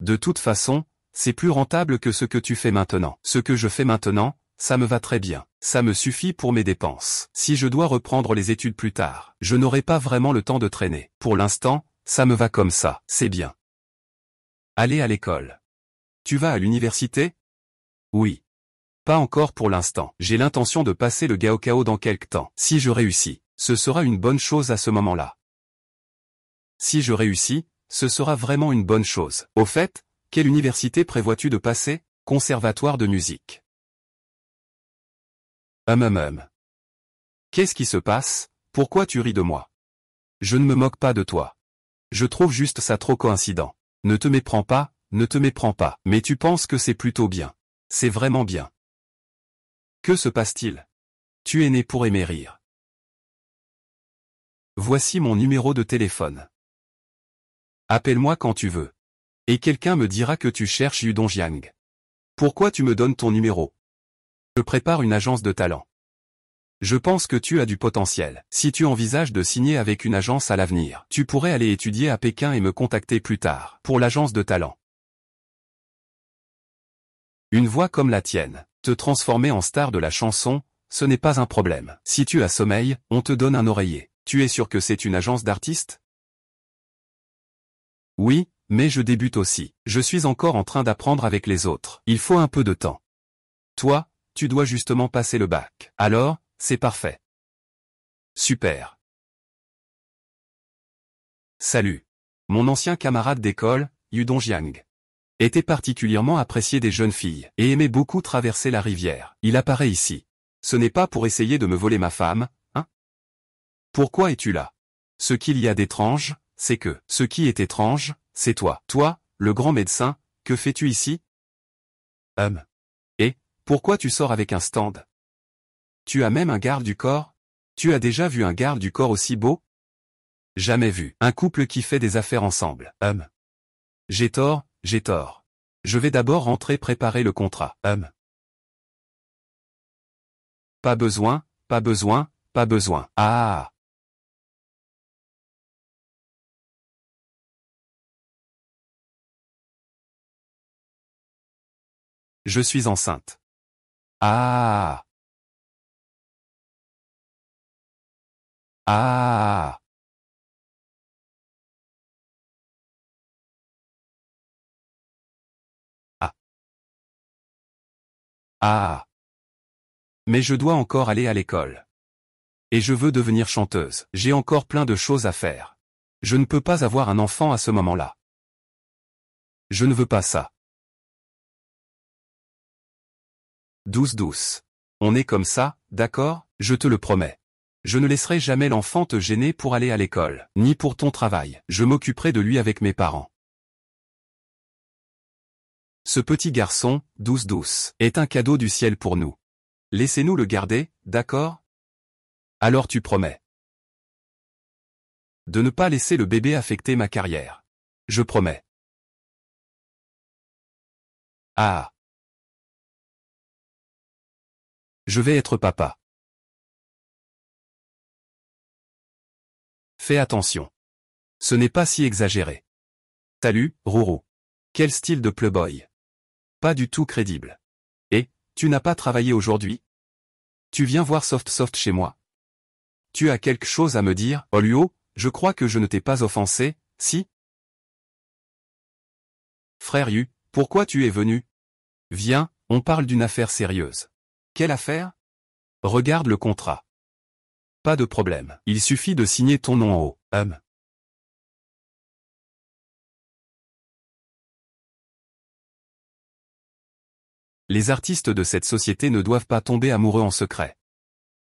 De toute façon, c'est plus rentable que ce que tu fais maintenant. Ce que je fais maintenant, ça me va très bien. Ça me suffit pour mes dépenses. Si je dois reprendre les études plus tard, je n'aurai pas vraiment le temps de traîner. Pour l'instant, ça me va comme ça. C'est bien. Aller à l'école. Tu vas à l'université? Oui. Pas encore pour l'instant. J'ai l'intention de passer le Gaokao dans quelque temps. Si je réussis, ce sera une bonne chose à ce moment-là. Si je réussis, ce sera vraiment une bonne chose. Au fait, quelle université prévois-tu de passer? Conservatoire de musique. Qu'est-ce qui se passe? Pourquoi tu ris de moi? Je ne me moque pas de toi. Je trouve juste ça trop coïncident. Ne te méprends pas, ne te méprends pas. Mais tu penses que c'est plutôt bien. C'est vraiment bien. Que se passe-t-il? Tu es né pour aimer rire. Voici mon numéro de téléphone. Appelle-moi quand tu veux. Et quelqu'un me dira que tu cherches Yu Dongjiang. Pourquoi tu me donnes ton numéro? Je prépare une agence de talent. Je pense que tu as du potentiel. Si tu envisages de signer avec une agence à l'avenir, tu pourrais aller étudier à Pékin et me contacter plus tard, pour l'agence de talent. Une voix comme la tienne, te transformer en star de la chanson, ce n'est pas un problème. Si tu as sommeil, on te donne un oreiller. Tu es sûr que c'est une agence d'artistes? Oui, mais je débute aussi. Je suis encore en train d'apprendre avec les autres. Il faut un peu de temps. Toi, tu dois justement passer le bac. Alors, c'est parfait. Super. Salut. Mon ancien camarade d'école, Yu Dongjiang, était particulièrement apprécié des jeunes filles et aimait beaucoup traverser la rivière. Il apparaît ici. Ce n'est pas pour essayer de me voler ma femme, hein? Pourquoi es-tu là? Ce qu'il y a d'étrange, c'est que, ce qui est étrange, c'est toi. Toi, le grand médecin, que fais-tu ici? Et, pourquoi tu sors avec un stand? Tu as même un garde du corps? Tu as déjà vu un garde du corps aussi beau? Jamais vu. Un couple qui fait des affaires ensemble. J'ai tort, j'ai tort. Je vais d'abord rentrer préparer le contrat. Pas besoin, pas besoin, pas besoin. Ah. Je suis enceinte. Ah. Ah. Ah. Ah. Mais je dois encore aller à l'école. Et je veux devenir chanteuse. J'ai encore plein de choses à faire. Je ne peux pas avoir un enfant à ce moment-là. Je ne veux pas ça. Douce douce. On est comme ça, d'accord? Je te le promets. Je ne laisserai jamais l'enfant te gêner pour aller à l'école, ni pour ton travail. Je m'occuperai de lui avec mes parents. Ce petit garçon, douce douce, est un cadeau du ciel pour nous. Laissez-nous le garder, d'accord? Alors tu promets de ne pas laisser le bébé affecter ma carrière. Je promets. Ah. Je vais être papa. Fais attention. Ce n'est pas si exagéré. Salut, Rourou. Quel style de playboy. Pas du tout crédible. Et, tu n'as pas travaillé aujourd'hui? Tu viens voir Soft chez moi. Tu as quelque chose à me dire, Oluo? Je crois que je ne t'ai pas offensé, si? Frère Yu, pourquoi tu es venu? Viens, on parle d'une affaire sérieuse. Quelle affaire? Regarde le contrat. Pas de problème, il suffit de signer ton nom en haut, Les artistes de cette société ne doivent pas tomber amoureux en secret.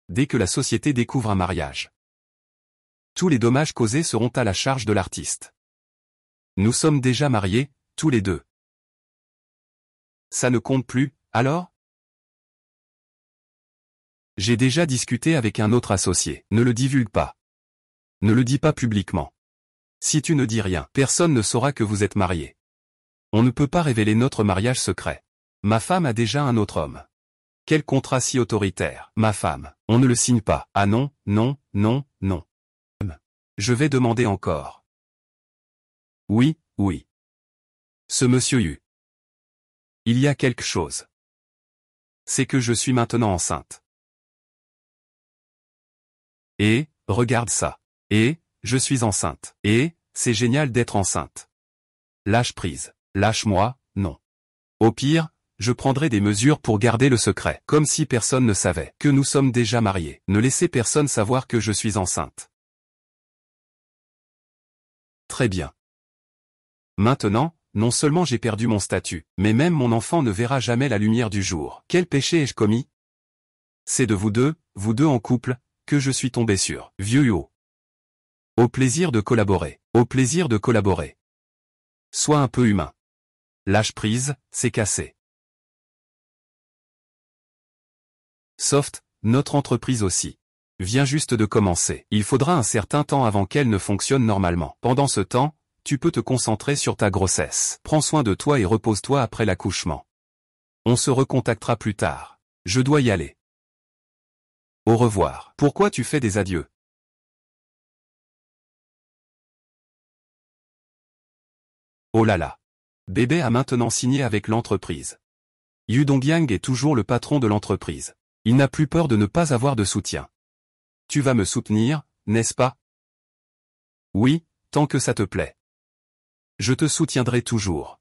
Dès que la société découvre un mariage, tous les dommages causés seront à la charge de l'artiste. Nous sommes déjà mariés, tous les deux. Ça ne compte plus, alors? J'ai déjà discuté avec un autre associé, ne le divulgue pas. Ne le dis pas publiquement. Si tu ne dis rien, personne ne saura que vous êtes mariés. On ne peut pas révéler notre mariage secret. Ma femme a déjà un autre homme. Quel contrat si autoritaire, ma femme, on ne le signe pas. Ah non, non, non, non. Je vais demander encore. Oui, oui. Ce monsieur Yu. Il y a quelque chose. C'est que je suis maintenant enceinte. Et, regarde ça. Et, je suis enceinte. Et, c'est génial d'être enceinte. Lâche prise. Lâche-moi, non. Au pire, je prendrai des mesures pour garder le secret, comme si personne ne savait que nous sommes déjà mariés. Ne laissez personne savoir que je suis enceinte. Très bien. Maintenant, non seulement j'ai perdu mon statut, mais même mon enfant ne verra jamais la lumière du jour. Quel péché ai-je commis? C'est de vous deux en couple, que je suis tombé sur. Vieux Yo. Au plaisir de collaborer. Au plaisir de collaborer. Sois un peu humain. Lâche prise, c'est cassé. Soft, notre entreprise aussi. Vient juste de commencer. Il faudra un certain temps avant qu'elle ne fonctionne normalement. Pendant ce temps, tu peux te concentrer sur ta grossesse. Prends soin de toi et repose-toi après l'accouchement. On se recontactera plus tard. Je dois y aller. Au revoir. Pourquoi tu fais des adieux? Oh là là. Bébé a maintenant signé avec l'entreprise. Yu Dongyang est toujours le patron de l'entreprise. Il n'a plus peur de ne pas avoir de soutien. Tu vas me soutenir, n'est-ce pas? Oui, tant que ça te plaît. Je te soutiendrai toujours.